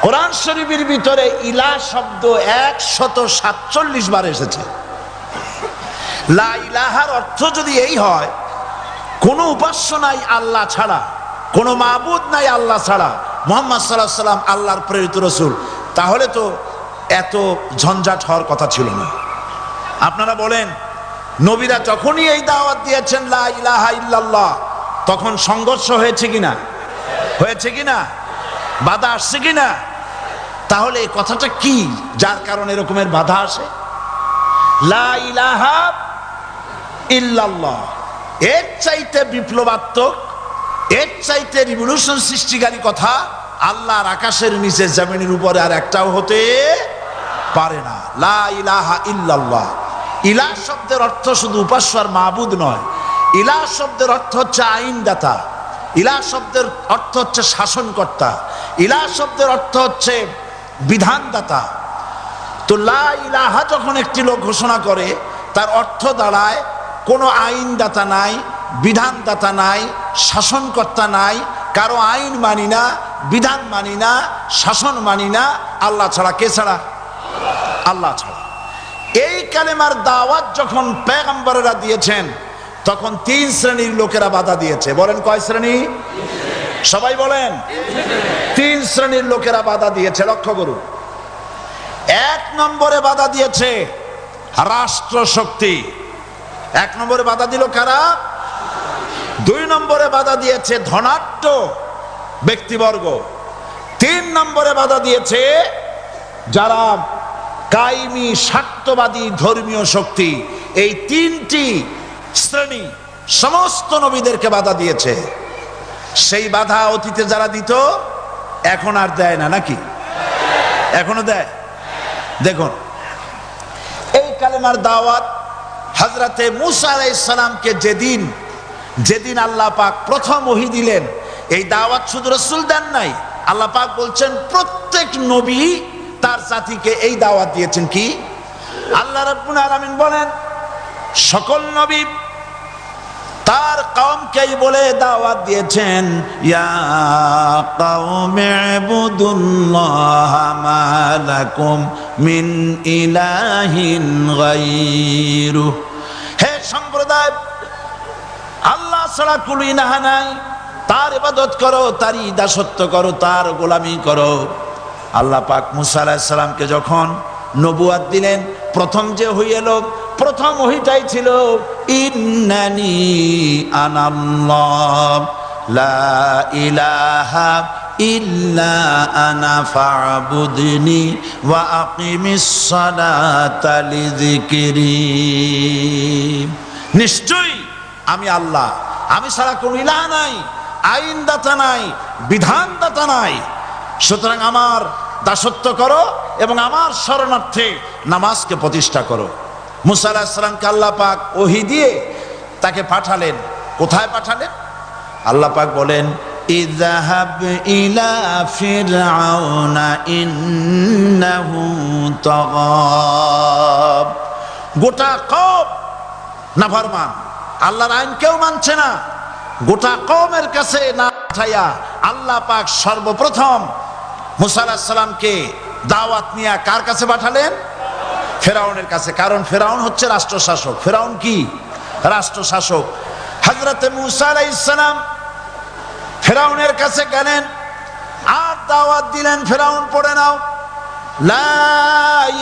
কোরআন শরীফের ভিতরে ইলাহ শব্দ 147 বার এসেছে। লা ইলাহার অর্থ যদি এই হয়, কোনো উপাস্য নাই আল্লাহ ছাড়া, কোনো মাবুদ নাই আল্লাহ ছাড়া, মুহাম্মদ সাল্লাল্লাহু আলাইহি ওয়াসাল্লাম আল্লাহর প্রেরিত রাসূল, তাহলে তো এত ঝঞ্ঝাট হওয়ার কথা ছিল না। আপনারা বলেন, নবীরা যখনই এই দাওয়াত দিয়েছেন লা ইলাহা ইল্লাল্লাহ, তখন সংঘর্ষ হয়েছে কিনা? হয়েছে কিনা? বাধা আসছে কিনা? তাহলে এই কথাটা কি, যার কারণে এরকমের বাধা আসে? লা ইলাহা ইল্লাল্লাহ, এর চাইতে বিপ্লবাত্মক, এর চাইতে রিভলিউশন সৃষ্টিকারী কথা আল্লাহর আকাশের নিচে জমিনের উপরে আর একটাও হতে পারে না। লা ইলাহা ইল্লাল্লাহ। ইলাহ শব্দের অর্থ শুধু উপাস্য আর মাবুদ নয়। ইলাহ শব্দের অর্থ হচ্ছে আইনদাতা, ইলাহ শব্দের অর্থ হচ্ছে শাসনকর্তা, ইলাহ শব্দের অর্থ হচ্ছে বিধানদাতা। তো লা ইলাহা যখন একটি লোক ঘোষণা করে, তার অর্থ দাঁড়ায় কোনো আইনদাতা নাই, বিধানদাতা নাই, শাসনকর্তা নাই, কারো আইন মানি না, বিধান মানি না, শাসন মানি না। আল্লাহ ছাড়া, কে ছাড়া? আল্লাহ ছাড়া। এই কালেমার দাওয়াত যখন পয়গম্বরেরা দিয়েছেন, তখন 3 শ্রেণীর লোকেরা বাধা দিয়েছে। বলেন কয় শ্রেণী? সবাই বলেন। 3 শ্রেণীর লোকেরা বাধা দিয়েছে। লক্ষ্য করুন। 1 নম্বরে বাধা দিয়েছে রাষ্ট্রশক্তি। 1 নম্বরে বাধা দিল কারা? 2 নম্বরে বাধা দিয়েছে ধনাঢ্য ব্যক্তিবর্গ। 3 নম্বরে বাধা দিয়েছে যারা কায়েমি স্বার্থবাদী ধর্মীয় শক্তি। এই 3টি শ্রেণী সমস্ত নবীদেরকে বাধা দিয়েছে। সেই বাধা অতীতে যারা দিত এখন আর দেয় না, নাকি? এখনো দেয়। দেখুন, এই কালেমার দাওয়াত হযরতে মূসা আলাইহিস সালামকে যেদিন আল্লাহ পাক প্রথম ওহী দিলেন, এই দাওয়াত শুধু রাসূল দেন নাই। আল্লাহ পাক বলছেন প্রত্যেক নবী তার জাতিকে এই দাওয়াত দিয়েছেন। কি? আল্লাহ রাব্বুল আলামিন বলেন সকল নবী তার কওমকেই বলে দাওয়াত দিয়েছেন, ইয়া কওমি ইবুদুল্লাহা মা লাকুম মিন ইলাহিন গায়রু। হে সম্প্রদায়, আল্লাহ ছাড়া কোনো ইলাহ নাই, তার ইবাদত করো, তারই দাসত্ব করো, তার গোলামি করো। আল্লাহ পাক মূসা আলাইহিস সালামকে যখন নবুয়াত দিলেন, প্রথম যে ওহী এলো, প্রথম ওহীটাই ছিল ইন্নানি আনাল্লাহ লা ইলাহা ইল্লা আনা ফা'বুদনি ওয়া আকিমিস সালাতা লিযিকরি। নিশ্চয়ই আমি আল্লাহ, আমি ছাড়া কোনো ইলাহ নাই, আইনদাতা নাই, বিধানদাতা নাই। সুতরাং আমার দাসত্ব করো এবং আমার শরণার্থে নামাজকে প্রতিষ্ঠা করো। মূসা আলাইহিস সালামকে আল্লাহ পাক ওহী দিয়ে তাকে পাঠালেন। কোথায় পাঠালেন? আল্লাহ পাক বলেন, ইযহাব ইলা ফিরআউনা ইন্নাহু তাগা। গোটা কওম নাফরমান, আল্লাহর আইন কেউ মানছে না। গোটা কওমের কাছে না পাঠাইয়া আল্লাহ পাক সর্বপ্রথম মূসা আলাইহিস সালামকে দাওয়াত নিয়ে কার কাছে পাঠালেন? ফেরাউনের কাছে। কারণ ফেরাউন হচ্ছে রাষ্ট্রশাসক। ফেরাউন কি? রাষ্ট্রশাসক। হযরতে মূসা আলাইহিস সালাম ফেরাউনের কাছে গেলেন আর দাওয়াত দিলেন, ফেরাউন পড়ে নাও, লা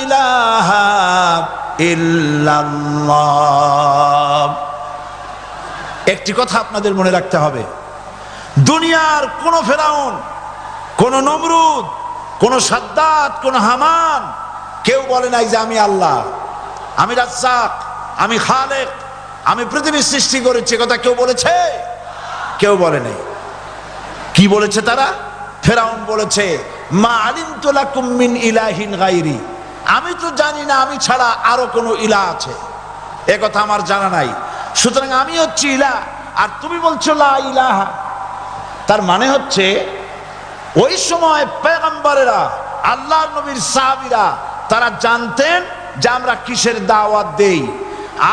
ইলাহা ইল্লাল্লাহ। একটি কথা আপনাদের মনে রাখতে হবে, দুনিয়ার কোন ফেরাউন, কোন নমরুদ, কোন সাদ্দাত, কোন হামান কেউ বলে নাই যে আমি আল্লাহ, আমি রাজ্জাক, আমি খালেক, আমি পৃথিবী সৃষ্টি করেছি। কথা কেউ বলেছে? কেউ বলে নাই। কি বলেছে তারা? ফেরাউন বলেছে, মা আলিমতু লাকুম মিন ইলাহিন গায়রি, আমি তো জানি না আমি ছাড়া আরো কোনো ইলাহ আছে, এ কথা আমার জানা নাই। সুতরাং আমি হচ্ছি ইলাহ, আর তুমি বলছো লা ইলাহা। তার মানে হচ্ছে ওই সময় পয়গম্বরেরা, আল্লাহর নবীর সাহাবীরা তারা জানতেন যে আমরা কিসের দাওয়াত দেই,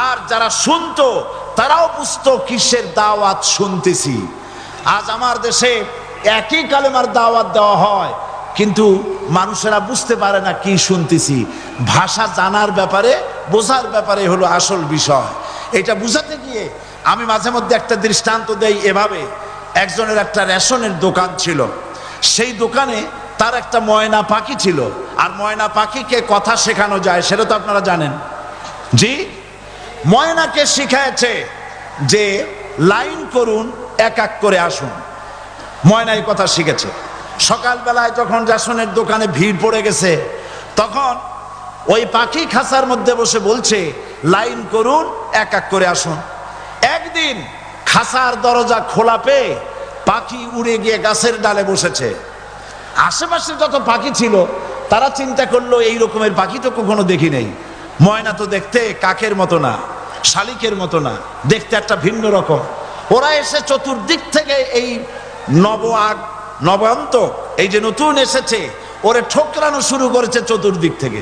আর যারা শুনতো তারাও বুঝতো কিসের দাওয়াত শুনতেছি। আজ আমার দেশে একই কালেমার দাওয়াত দেওয়া হয়, কিন্তু মানুষেরা বুঝতে পারে না কি শুনতেছি। ভাষা জানার ব্যাপারে, বোঝার ব্যাপারে হলো আসল বিষয়। এটা বুঝাতে গিয়ে আমি মাঝে মধ্যে একটা দৃষ্টান্ত দেই এভাবে। একজনের একটা রেশনের দোকান ছিল, সেই দোকানে তার একটা ময়না পাখি ছিল। আর ময়না পাখিকে কথা শেখানো যায়, সেটা তো আপনারা জানেন। জি, ময়নাকে শিখায়েছে যে লাইন করুন, এক এক করে আসুন। ময়না এই কথা শিখেছে। সকালবেলায় যখন রেশনের দোকানে ভিড় পড়ে গেছে, তখন ওই পাখি খাঁচার মধ্যে বসে বলছে লাইন করুন, এক এক করে আসুন। একদিন খাঁচার দরজা খোলা পেয়ে পাখি উড়ে গিয়ে গাছের ডালে বসেছে। আশেপাশে যত পাখি ছিল তারা চিন্তা করলো এই রকমের পাখি তো কখনো দেখি নাই। ময়না তো দেখতে কাকের মতো না, শালিকের মতো না, দেখতে একটা ভিন্ন রকম। ওরা এসে চতুর্দিক থেকে এই নবান্ত, এই যে নতুন এসেছে, ওরে ঠোকরানো শুরু করেছে চতুর্দিক থেকে।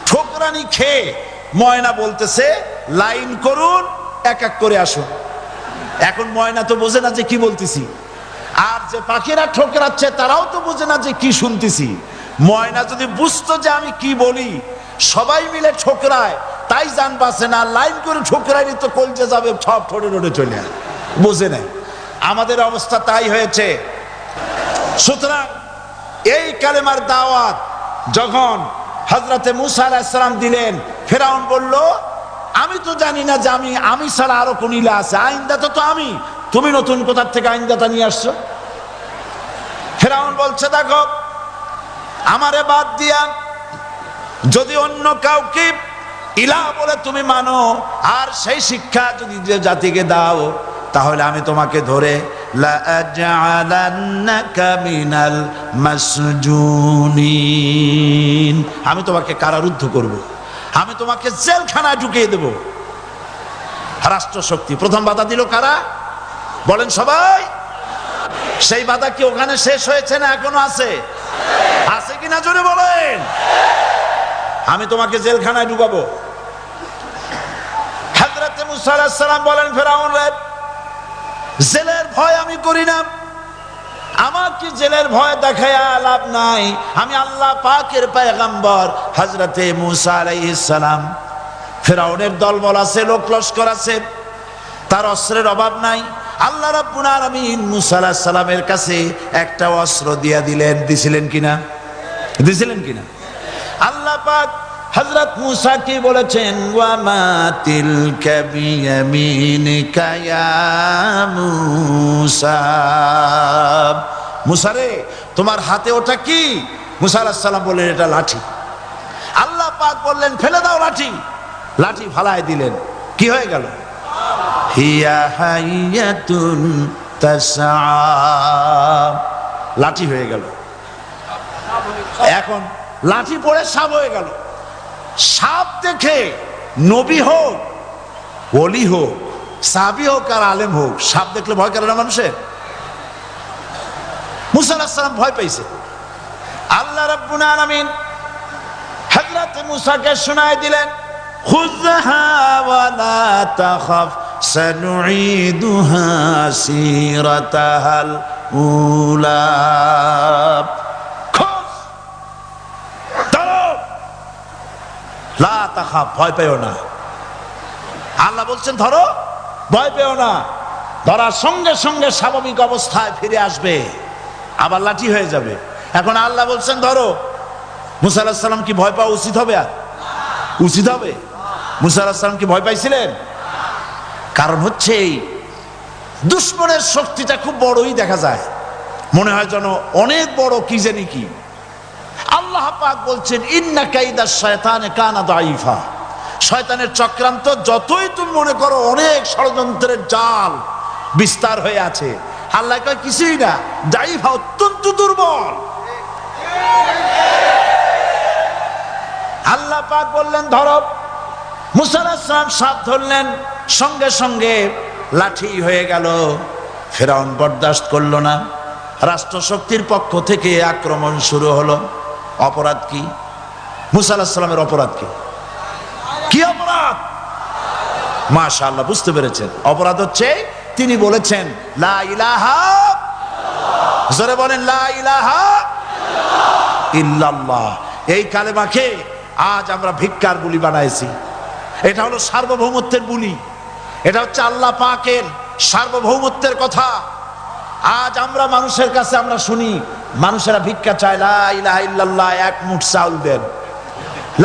ঠোকরানি খেয়ে ময়না বলতেছে লাইন করুন, এক এক করে আসুন। এখন ময়না তো বোঝে না যে কি বলতেছি। আর যে পাখিরা ঠোকরাচ্ছে তারাও তো বোঝে না যে কি শুনতেছি। ময়না যদি বুঝতো যে আমি কি বলি, সবাই মিলে ঠোকরায়, তাই জান বাঁচে না, লাইন করে ঠোকরাইনি তো কলজে যাবে সব ঠোঁটে ঠোঁটে চলে, বুঝে নেই। আমাদের অবস্থা তাই হয়েছে। সুতরাং এই কালেমার দাওয়াত যখন হযরতে মুসা আলাইহিস সালাম দিলেন, ফেরাউন বলল আমি তো জানি না যে আমি ছাড়া আরো কোন ইলা আছে, আইনদাতা তো আমি, তুমি নতুন কোথা থেকে আইনদাতা নিয়ে আসছো? ফেরাউন বলছে দেখো, আমারে বাদ দিয়া যদি অন্য কাউকে ইলাহ বলে তুমি মানো আর সেই শিক্ষা যদি জাতিকে দাও, তাহলে আমি তোমাকে ধরে লাআজআলান্নাকা মিনাল মাসজুনিন, আমি তোমাকে কারারুদ্ধ করব, আমি তোমাকে জেলখানায় ঢুকিয়ে দেব। রাষ্ট্রশক্তি প্রথম বাধা দিল কারা? বলেন সবাই। সেই বাধা কি ওখানে শেষ হয়েছে না এখনো আছে? আছে কিনা জোরে বলেন। আমি তোমাকে জেলখানায় ঢুকাবো। হযরতে মুসা আলাইহিস সালাম বলেন ফেরাউন রে, জেলের ভয় আমি করি না, আমাকে জেলের ভয় দেখায়া লাভ নাই, আমি আল্লাহ পাকের পয়গম্বর হযরতে মুসা আলাইহিস সালাম। ফেরাউনের দলবল আছে, লোক লস্কর আছে, তার অস্ত্রের অভাব নাই। আল্লাহ রাব্বুল আলামিন মুসা আলাইহিস সালামের কাছে একটা অস্ত্র দিয়া দিলেন, দিছিলেন কিনা? দিছিলেন কিনা? আল্লাহ পাক হযরত মুসা কি বলেছেন, ওয়া মা তিলকা বিয়ামিনিকা ইয়া মুসা, মুসা রে তোমার হাতে ওটা কি? মুসা আলাইহিস সালাম বললেন এটা লাঠি। আল্লাহ পাক বললেন ফেলে দাও লাঠি, লাঠি ফালায় দিলেন, কি হয়ে গেল? হিয়া হাইয়াতুন তাসআ, লাঠি হয়ে গেল। এখন লাঠি পড়ে সাপ হয়ে গেল। সাপ দেখে নবী হোক, ওলি হোক, সাহাবী হোক আর আলেম হোক, সাপ দেখলে ভয় করে না মানুষের? মুসা আলাইহিস সালাম ভয় পাইছে। আল্লাহ রাব্বুল আলামিন হযরত মুসাকে শোনায় দিলেন, খুযহা ওয়া লা তাখাফ সানুঈদুহা সিরাতাহাল উলা, লা তাখাফ, ভয় পেও না। আল্লাহ বলছেন ধরো, ভয় পেও না। ধরার সঙ্গে সঙ্গে স্বাভাবিক অবস্থায় ফিরে আসবে, আবার লাঠি হয়ে যাবে। এখন আল্লাহ বলছেন ধরো, মুসা আলাইহিস সালাম কি ভয় পাওয়া উচিত হবে? আর উচিত হবে? মুসা আলাইহিস সালাম কি ভয় পাইছিলেন? কারণ হচ্ছে এই দুশমনের শক্তিটা খুব বড়ই দেখা যায়, মনে হয় যেন অনেক বড়, কি জানি কি। আল্লাহ পাক বলছেন ইন্না কাইদাশ শায়তানে কানা দাঈফা, শয়তানের চক্রান্ত যতই তুমি মনে করো অনেক ষড়যন্ত্রের জাল বিস্তার হয়ে আছে, আল্লাহ কয় কিছুই না, দাঈফা অত্যন্ত দুর্বল। আল্লাহ পাক বললেন ধরো, মুসা আলাইহিস সালাম সাপ ধরলেন, সঙ্গে সঙ্গে লাঠি হয়ে গেল। ফেরাউন বরদাস্ত করলো না, রাষ্ট্রশক্তির পক্ষ থেকে আক্রমণ শুরু হলো। অপরাধ কি? মুসা আলাইহিস সালামের অপরাধ কি? কি অপরাধ? মাশাআল্লাহ, বুঝতে পেরেছেন। অপরাধ হচ্ছে তিনি বলেছেন লা ইলাহা, জোরে বলেন লা ইলাহা ইল্লাল্লাহ। এই কালেমাকে আজ আমরা ভিক্ষার বুলি বানাইছি। এটা হলো সার্বভৌমত্বের বুলি, এটা হচ্ছে আল্লাহ পাকের সার্বভৌমত্বের কথা। আজ আমরা মানুষের কাছে আমরা শুনি, মানুষেরা ভিক্ষা চায়, লা ইলাহা ইল্লাল্লাহ, এক মুঠ চাউল দেন,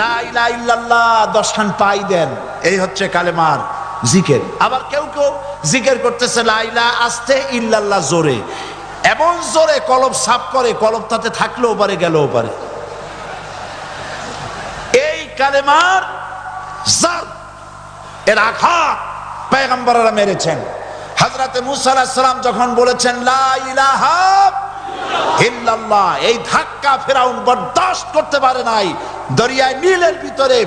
লা ইলাহা ইল্লাল্লাহ 10 খান পাই দেন। এই হচ্ছে কালেমার জিকির। আবার কেউ কেউ জিকির করতেছে লা ইলাহা আস্তে, ইল্লাল্লাহ জোরে, এমন জোরে কলব সাফ করে, কলব তাতে থাকলেও পারে গেলেও পারে। এই কালেমার জার, এর আঘাত পয়গম্বররা মেরেছেন। হযরতে মুসা আলাইহিস সালাম যখন বলেছেন লা ইলাহা ইল্লাল্লাহ, এই ধাক্কা ফেরাউন বরদাস্ত করতে পারে নাই। দরিয়ায় নীলের ভিতরে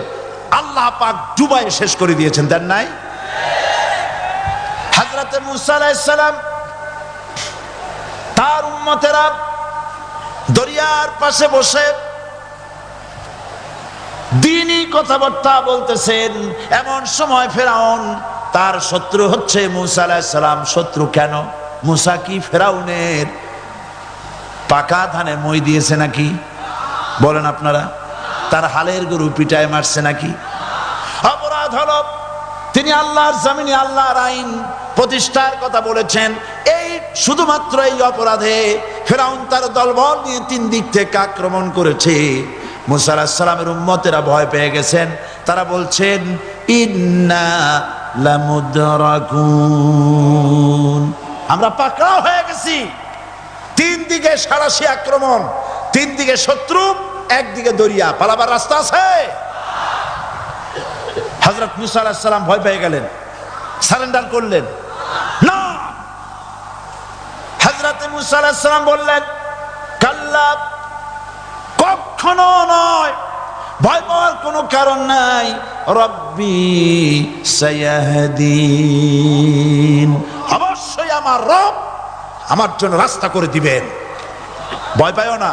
আল্লাহ পাক ডুবাই শেষ করে দিয়েছেন, দেন নাই? হযরতে মুসা আলাইহিস সালাম তার উম্মতেরা দরিয়ার পাশে বসে দ্বীনি কথাবার্তা বলতেছেন। এমন সময় ফেরাউন, তার শত্রু হচ্ছে মুসা আলাইহিস সালাম। শত্রু কেন? মুসা কি ফেরাউনের পাকা ধানে মই দিয়েছে নাকি? বলেন আপনারা, তার হালের গরু পিটায় মারছে নাকি? অপরাধ হলো তিনি আল্লাহর জমিনে আল্লাহর আইন প্রতিষ্ঠার কথা বলেছেন। এই শুধুমাত্র এই অপরাধে ফেরাউন তার দলবল নিয়ে 3 দিক থেকে আক্রমণ করেছে। মুসা আলাইহিস সালামের উম্মতেরা ভয় পেয়ে গেছেন। তারা বলছেন ইন্না লামুদরাকুন, আমরা পাকড়াও হয়ে গেছি। 3 দিকে সারাশি আক্রমণ, 3 দিকে শত্রু, একদিকে দরিয়া, পালাবার রাস্তা আছে? হযরত মুসা আলাইহিস সালাম ভয় পেয়ে গেলেন, সারেন্ডার করলেন না। হযরত মুসা আলাইহিস সালাম বললেন কাল্লা, কখনো নয়, ভয় পাওয়ার কোনো কারণ নাই। রব্বি সায়াহদিন, অবশ্যই আমার রব আমার জন্য রাস্তা করে দিবেন। ভয় পাইও না,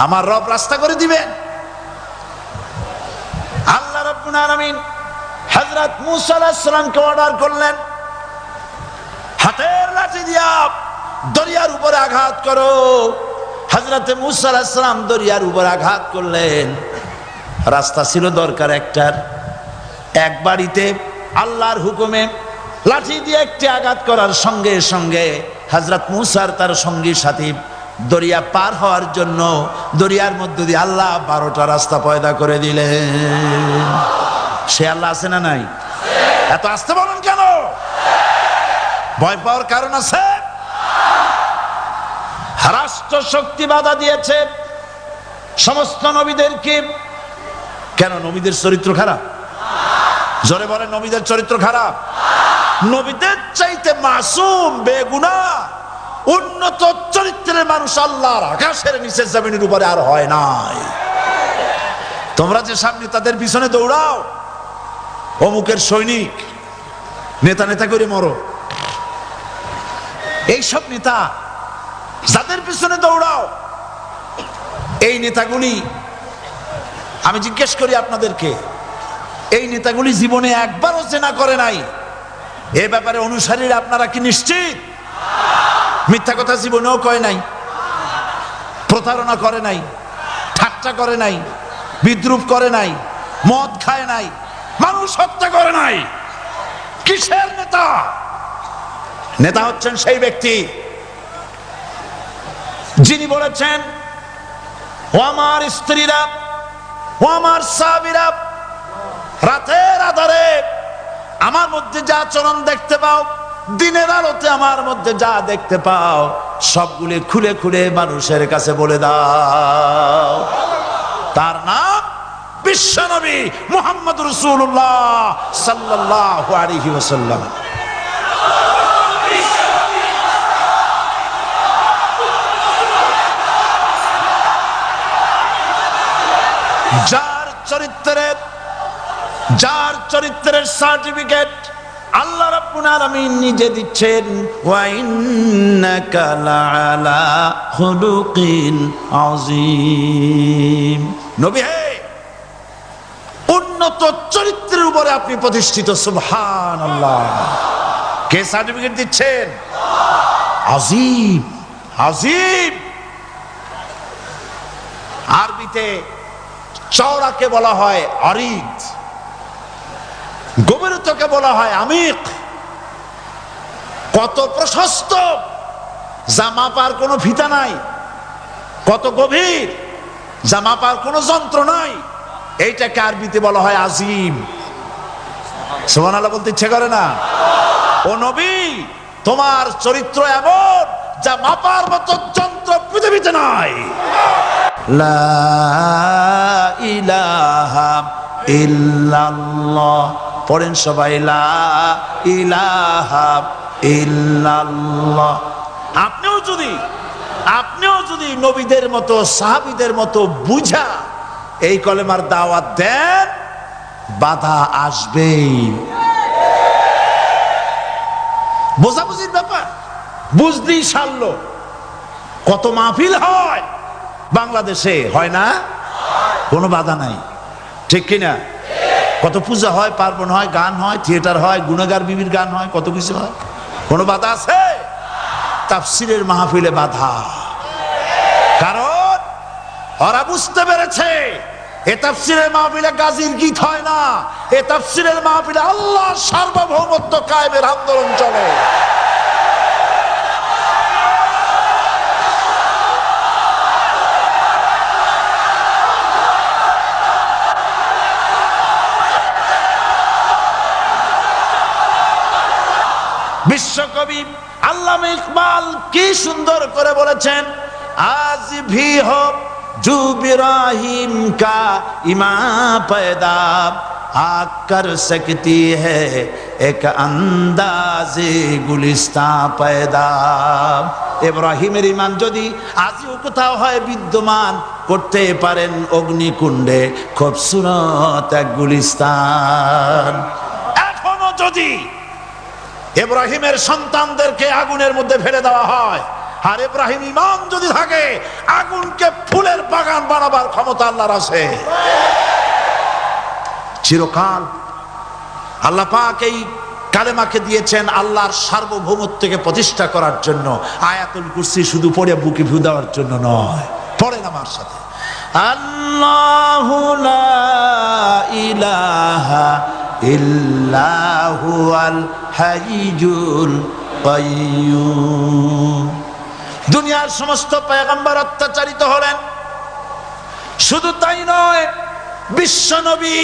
আমার রব রাস্তা করে দিবেন। আল্লাহ রাব্বুল আলামিন হযরত মুসা আলাইহিস সালামকে অর্ডার করলেন, হাতের লাঠি দিয়া দরিয়ার উপরে আঘাত করো। হযরত মুসা আলাইহিস সালাম দরিয়ার উপর আঘাত করলেন। রাস্তা ছিল দরকার একটার, এক বাড়িতে আল্লাহর হুকুমে লাঠি দিয়ে একটি আঘাত করার সঙ্গে সঙ্গে হযরত মুসার তার সঙ্গী সাথী দরিয়া পার হওয়ার জন্য দরিয়ার মধ্য দিয়ে আল্লাহ 12টা রাস্তা পয়দা করে দিলেন। সে আল্লাহ আছে না নাই? এত আসতে বলেন কেন? ভয় পাওয়ার কারণ আছে? রাষ্ট্র শক্তি বাধা দিয়েছে সমস্ত নবীদেরকে। কেন? নবীদের চরিত্র খারাপ? জোরে বলেন, নবীদের চরিত্র খারাপ? নবীদের চাইতে মাসুম বেগুনাহ উন্নত চরিত্রের মানুষ আল্লাহর আকাশের নিচে জমিনের উপরে আর হয় নাই। তোমরা যে সামনে তাদের পিছনে দৌড়াও, অমুকের সৈনিক, নেতা নেতা করে মরো, এইসব নেতা যাদের পিছনে দৌড়াও, এই নেতাগুলি, আমি জিজ্ঞেস করি আপনাদেরকে, এই নেতাগুলি জীবনে একবারও জেনা করে নাই। এ ব্যাপারে অনুসারীরা আপনারা কি নিশ্চিত? মিথ্যা কথা জীবনেও কয় নাই, প্রতারণা করে নাই, ঠাট্টা করে নাই, বিদ্রুপ করে নাই, মদ খায় নাই, মানুষ হত্যা করে নাই। কিসের নেতা? নেতা হচ্ছেন সেই ব্যক্তি যিনি বলেছেন, ও আমার স্ত্রীরা, ও আমার সাহাবীরা, রাতের আধারে আমার মধ্যে যা আচরণ দেখতে পাও, দিনের আলোতে আমার মধ্যে যা দেখতে পাও, সবগুলি খুলে খুলে মানুষের কাছে বলে দাও। তার নাম বিশ্বনবী মুহাম্মদ রাসূলুল্লাহ সাল্লাল্লাহু আলাইহি ওয়াসাল্লাম। যার চরিত্রের সার্টিফিকেট আল্লাহ রাব্বুল আলামিন নিজে দিচ্ছেন, ওয়া ইন্নাকা লাআলা খুলুকিন আযীম। নবী হে, উন্নত চরিত্রের উপরে আপনি প্রতিষ্ঠিত। সুবহানাল্লাহ। কে সার্টিফিকেট দিচ্ছেন? আযীম, আযীম। আরবিতে চওড়াকে বলা হয় আরিদ, গভীরতাকে বলা হয় আমিক। কত প্রশস্ত, যা মাপার কোনো ফিতা নাই, কত গভীর, যা মাপার কোনো যন্ত্র নাই, এইটাকে আরবিতে বলা হয় আজিম। সুবহানাল্লাহ বলতে ইচ্ছে করে না? ও নবী, তোমার চরিত্র এমন যা মাপার মতো যন্ত্র পৃথিবীতে নাই। লা ইলাহা ইল্লাল্লাহ। পড়েন সবাই, লা ইলাহা ইল্লাল্লাহ। আপনিও যদি নবীদের মতো সাহাবীদের মতো বুঝা এই কলেমার দাওয়াত দেন, বাধা আসবেই। বোঝাবুঝির ব্যাপার, বুঝতেই সারলো। কত মাহফিল হয় বাংলাদেশে, হয় না? কোনো বাধা নাই, ঠিক কিনা? কত পূজা হয়, পার্বণ হয়, গান হয়, থিয়েটার হয়, গুণাগার বিবির গান হয়, কত কিছু হয়। কোনো বাধা আছে? তাফসিরের মাহফিলে বাধা, কারণ ওরা বুঝতে পেরেছে এ তাফসিরের মাহফিলে গাজীর গীত হয় না, এ তাফসিরের মাহফিলে আল্লাহর সার্বভৌমত্ব কায়েমের আন্দোলন চলে। বিশ্বকবি আল্লামা ইকবাল কি সুন্দর করে বলেছেন, আজ ভি হো জু ইব্রাহিম কা ইমা पैदा आग कर सकती है एक अंदाज़े गुलिस्तां पैदा। ইব্রাহিমের ঈমান যদি আজও কোথাও হয় বিদ্যমান, করতে পারেন অগ্নিকুণ্ডে খুবসুরত এক গুলিস্তান। এখনো যদি ইব্রাহিমের সন্তানদেরকে আগুনের মধ্যে ফেলে দেওয়া হয়, আর ইব্রাহিম ঈমান যদি থাকে, আগুনকে ফুলের বাগান বানাবার ক্ষমতা আল্লাহর আছে। চিরকাল আল্লাহ পাক এই কালেমাকে দিয়েছেন আল্লাহর সার্বভৌমত্বকে প্রতিষ্ঠা করার জন্য। আয়াতুল কুরসি শুধু পড়ে বুকে ফু দেওয়ার জন্য নয়, পড়েন আমার সাথে, আল্লাহু লা ইলাহা ইল্লাহু আল হাইয়ুল কাইয়্যুম। দুনিয়ার সমস্ত পয়গম্বর অত্যাচারিত হলেন, শুধু তাই নয়, বিশ্ব নবী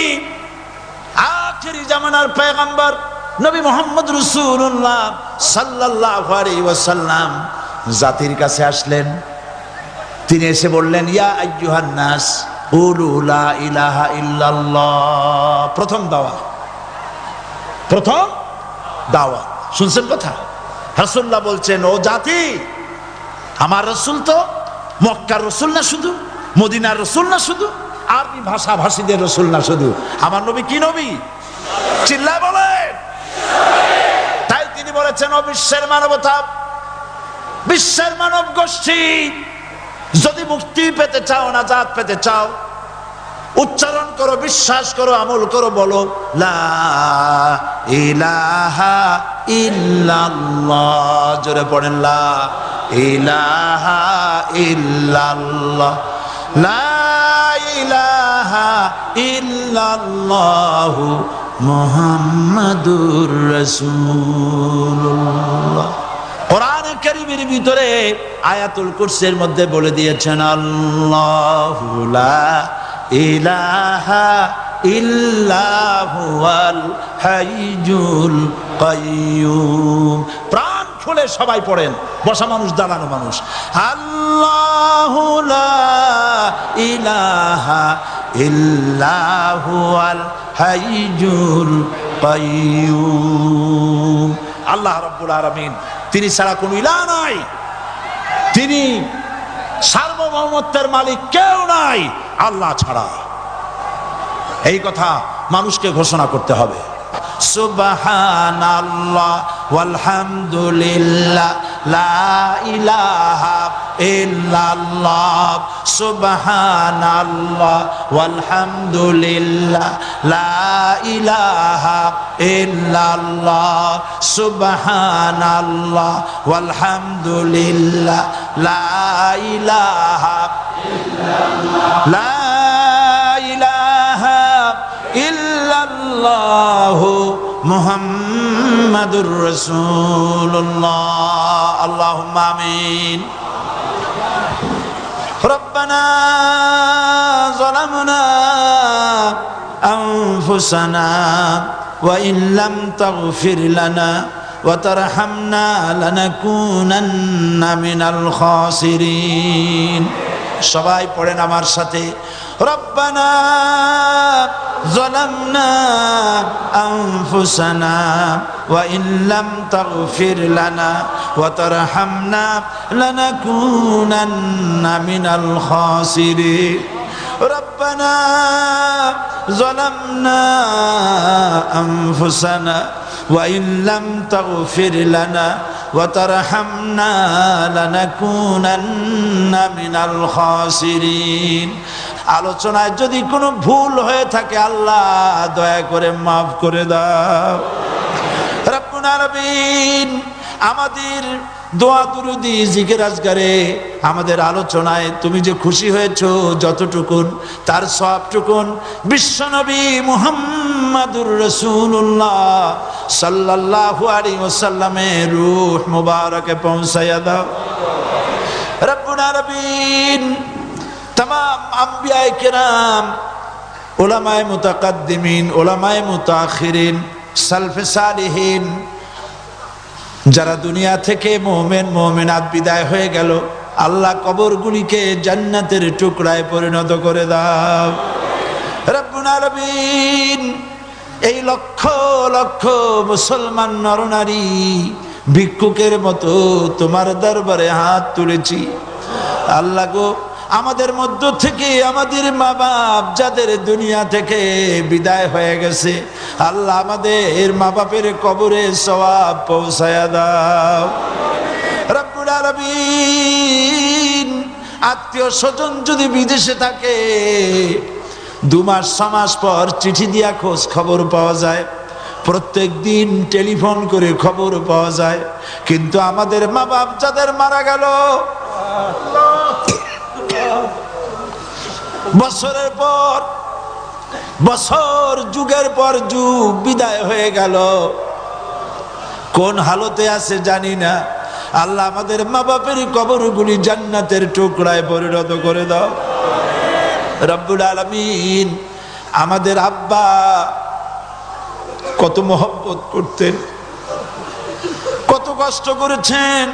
আখিরি জামানার পয়গম্বর নবী মুহাম্মদ রাসূলুল্লাহ সাল্লাল্লাহু আলাইহি ওয়াসাল্লাম জাতির কাছে আসলেন। তিনি এসে বললেন, ইয়া আইয়ুহান নাস কুলু লা ইলাহা ইল্লাল্লাহ। প্রথম দাওয়াত শুনছেন কথা? রাসূলুল্লাহ বলছেন, ও জাতি, আমার রাসূল তো মক্কার রাসূল না শুধু, মদিনার রাসূল না শুধু, আরবি ভাষা ভাষীদের রাসূল না শুধু, আমার নবী কি নবী? চিল্লায় বলেন। তাই তিনি বলেছেন, ও বিশ্বের মানবতা, বিশ্বের মানব গোষ্ঠী, যদি মুক্তি পেতে চাও, নাজাত পেতে চাও, উচ্চারণ করো, বিশ্বাস করো, আমল করো, বলো লা ইলাহা ইল্লাল্লাহ। জোরে পড়েন, লা ইলাহা ইল্লাল্লাহ, লা ইলাহা ইল্লাল্লাহু মুহাম্মাদুর রাসূলুল্লাহ। কোরআন কারীমের ভিতরে আয়াতুল কুরসির মধ্যে বলে দিয়েছেন, আল্লাহু লা ইলাহা ইল্লাহু আল হাইয়ুল কাইয়্যুম। প্রাণ খুলে সবাই পড়েন, বসা মানুষ, দাঁড়ানো মানুষ, আল্লাহু লা ইলাহা ইল্লাহু আল হাইয়ুল কাইয়্যুম। আল্লাহ রাব্বুল আলামিন, তিনি ছাড়া কোনো ইলাহ নাই, তিনি সার্বভৌমত্বের মালিক কেউ নাই আল্লাহ ছাড়া। এই কথা মানুষকে ঘোষণা করতে হবে। সুবহানাল্লাহ ওয়ালহামদুলিল্লাহ লা ইলাহা ইল্লাল্লাহ, সুবহানাল্লাহ ওয়ালহামদুলিল্লাহ লা ইলাহা ইল্লাল্লাহ, সুবহানাল্লাহ ওয়ালহামদুলিল্লাহ লা ইলাহা ইল্লাল্লাহ, লা ইলাহা ইল্লাল্লাহু মুহাম্মাদুর রাসূলুল্লাহ। আল্লাহুম্মা আমিন। রব্বানা যালামনা আনফুসানা ওয়া ইন লাম তাগফির লানা ওয়া তারহামনা লানাকুনান্না মিনাল খাসিরিন। সবাই পড়েন আমার সাথে, রব্বানা যালামনা আনফুসানা ওয়া ইন লাম তাগফির লানা ওয়া তারহামনা লানাকুনান্না মিনাল খাসিরিন। রব্বানা যালামনা আনফুসানা ওয়া ইন লাম তাগফির লানা ওয়া তারহামনা লানাকুনান্না মিনাল খাসিরিন। আলোচনায় যদি কোনো ভুল হয়ে থাকে আল্লাহ দয়া করে মাফ করে দাও। রব্বুল আলামিন, আমাদের দোয়া দুরুদি জিকির আজকারে আমাদের আলোচনায় তুমি যে খুশি হয়েছো যতটুকুন তার সবটুকুন বিশ্বনবী মুহাম্মাদুর রাসূলুল্লাহ সাল্লাল্লাহু আলাইহি ওয়াসাল্লামের রূহ মুবারকে পৌঁছায়া দাও রব্বুল আলামিন। तमाम अंबिया किराम, उलमाए मुतकद्दिमीन, उलमाए मुताखिरीन, सल्फे सालिहीन যারা দুনিয়া থেকে মুমিন মুমিনাত বিদায় হয়ে গেল, আল্লাহ কবরগুলিকে জান্নাতের টুকরায় পরিণত করে দাও রব্বুল আলামিন। এই লক্ষ লক্ষ মুসলমান নরনারী ভিক্ষুকের মতো তোমার দরবারে হাত তুলেছি আল্লাহ গো। আমাদের মধ্য থেকে আমাদের মা বাপ যাদের দুনিয়া থেকে বিদায় হয়ে গেছে, আল্লাহ আমাদের মা বাপের কবরে সওয়াব পৌঁছায়া দাও রব্বুল আলামিন। আত্মীয় স্বজন যদি বিদেশে থাকে, 2 মাস 6 মাস পর চিঠি দিয়া খোঁজ খবর পাওয়া যায়, প্রত্যেক দিন টেলিফোন করে খবর পাওয়া যায়, কিন্তু আমাদের মা বাপ যাদের মারা গেল, বছরের পর বছর যুগের পর যুগ বিদায় হয়ে গেল, কোন হালতে আছে জানি না। আল্লাহ আমাদের মা বাপের কবরগুলি জান্নাতের টুকরায় পরিণত করে দাও রব্বুল আলামিন। আমাদের আব্বা কত মহব্বত করতেন, কত কষ্ট করেছেন।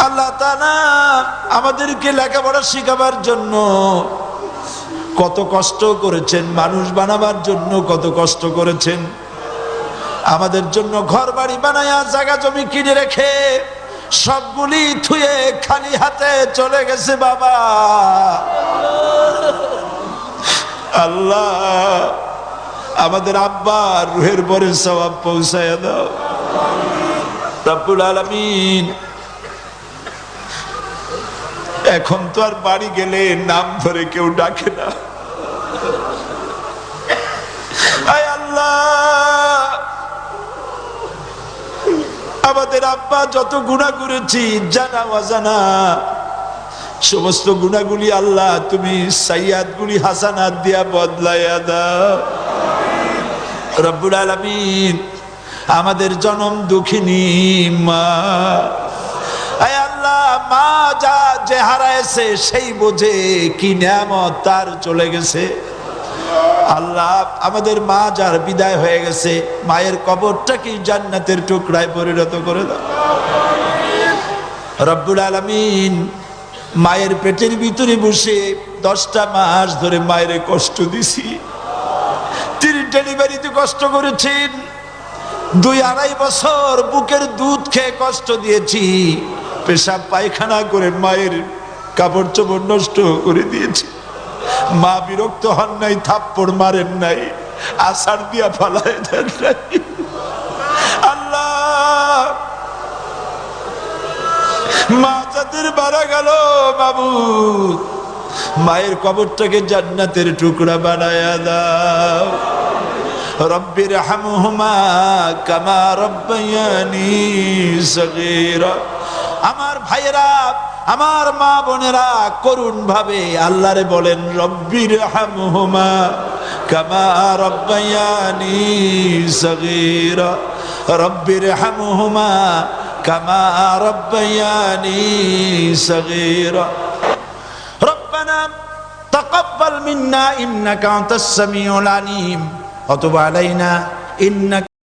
আল্লাহ তাআলা আমাদেরকে লেখাপড়া শেখাবার জন্য কত কষ্ট করেছেন, মানুষ বানাবার জন্য কত কষ্ট করেছেন। আমাদের জন্য ঘর বাড়ি বানায়া জায়গা জমি কিনে রেখে সবগুলি থুয়ে খালি হাতে চলে গেছে বাবা। আল্লাহ আমাদের আব্বার রুহের পরে সওয়াব পৌঁছায়া দাও রব্বুল আলামিন। এখন তো আর বাড়ি গেলে নাম ধরে কেউ ডাকে না। আয় আল্লাহ, আমাদের আব্বা যত গুনাহ করেছি জানা অজানা, সমস্ত গুনাহগুলি আল্লাহ তুমি সাইয়াদগুলি হাসানাত দিয়া বদলাইয়া দাও রব্বুল আলামিন। আমাদের জনম দুঃখিনী মা, আয় আল্লাহ মা যা যে হারাইছে সেই বোঝে কি নিয়ামত তার চলে গেছে। আল্লাহ আমাদের মা যার বিদায় হয়ে গেছে, মায়ের কবরটা কি জান্নাতের টুকরায় পরিণত করে দাও রব্বুল আলামিন। মায়ের পেটের ভিতরে বসে 10টা মাস ধরে মায়ের কষ্ট দিছি, তিনি ডেলিভারিতে কষ্ট করেছেন, 2-2.5 বছর বুকের দুধ খেয়ে কষ্ট দিয়েছি, পেশাব পায়খানা করে মায়ের কাপড় চোপড় নষ্ট করে দিয়েছি। মা বিরক্ত হন নাই, থাপ্পড় মারেন নাই, আছাড় দিয়া ফালায় দেন নাই। আল্লাহ মা যাদের মারা গেল মাবুদ, মায়ের কবরটাকে জান্নাতের টুকরা বানায়া দাও রব্বির হামহুমা কামা রব্বায়ানি সগীরা। আমার ভাইয়েরা, আমার মা বোনেরা করুণ ভাবে আল্লাহরে বলেন রব্বির হামহুমা কামা রব্বায়ানি সগীরা, রব্বির হামহুমা কামা রব্বায়ানি সগীরা। রব্বানা তাকাব্বাল মিন্না ইন্নাকা আনতাস সামিউল আলিম ওয়া তুব আলাইনা ইন্নাকা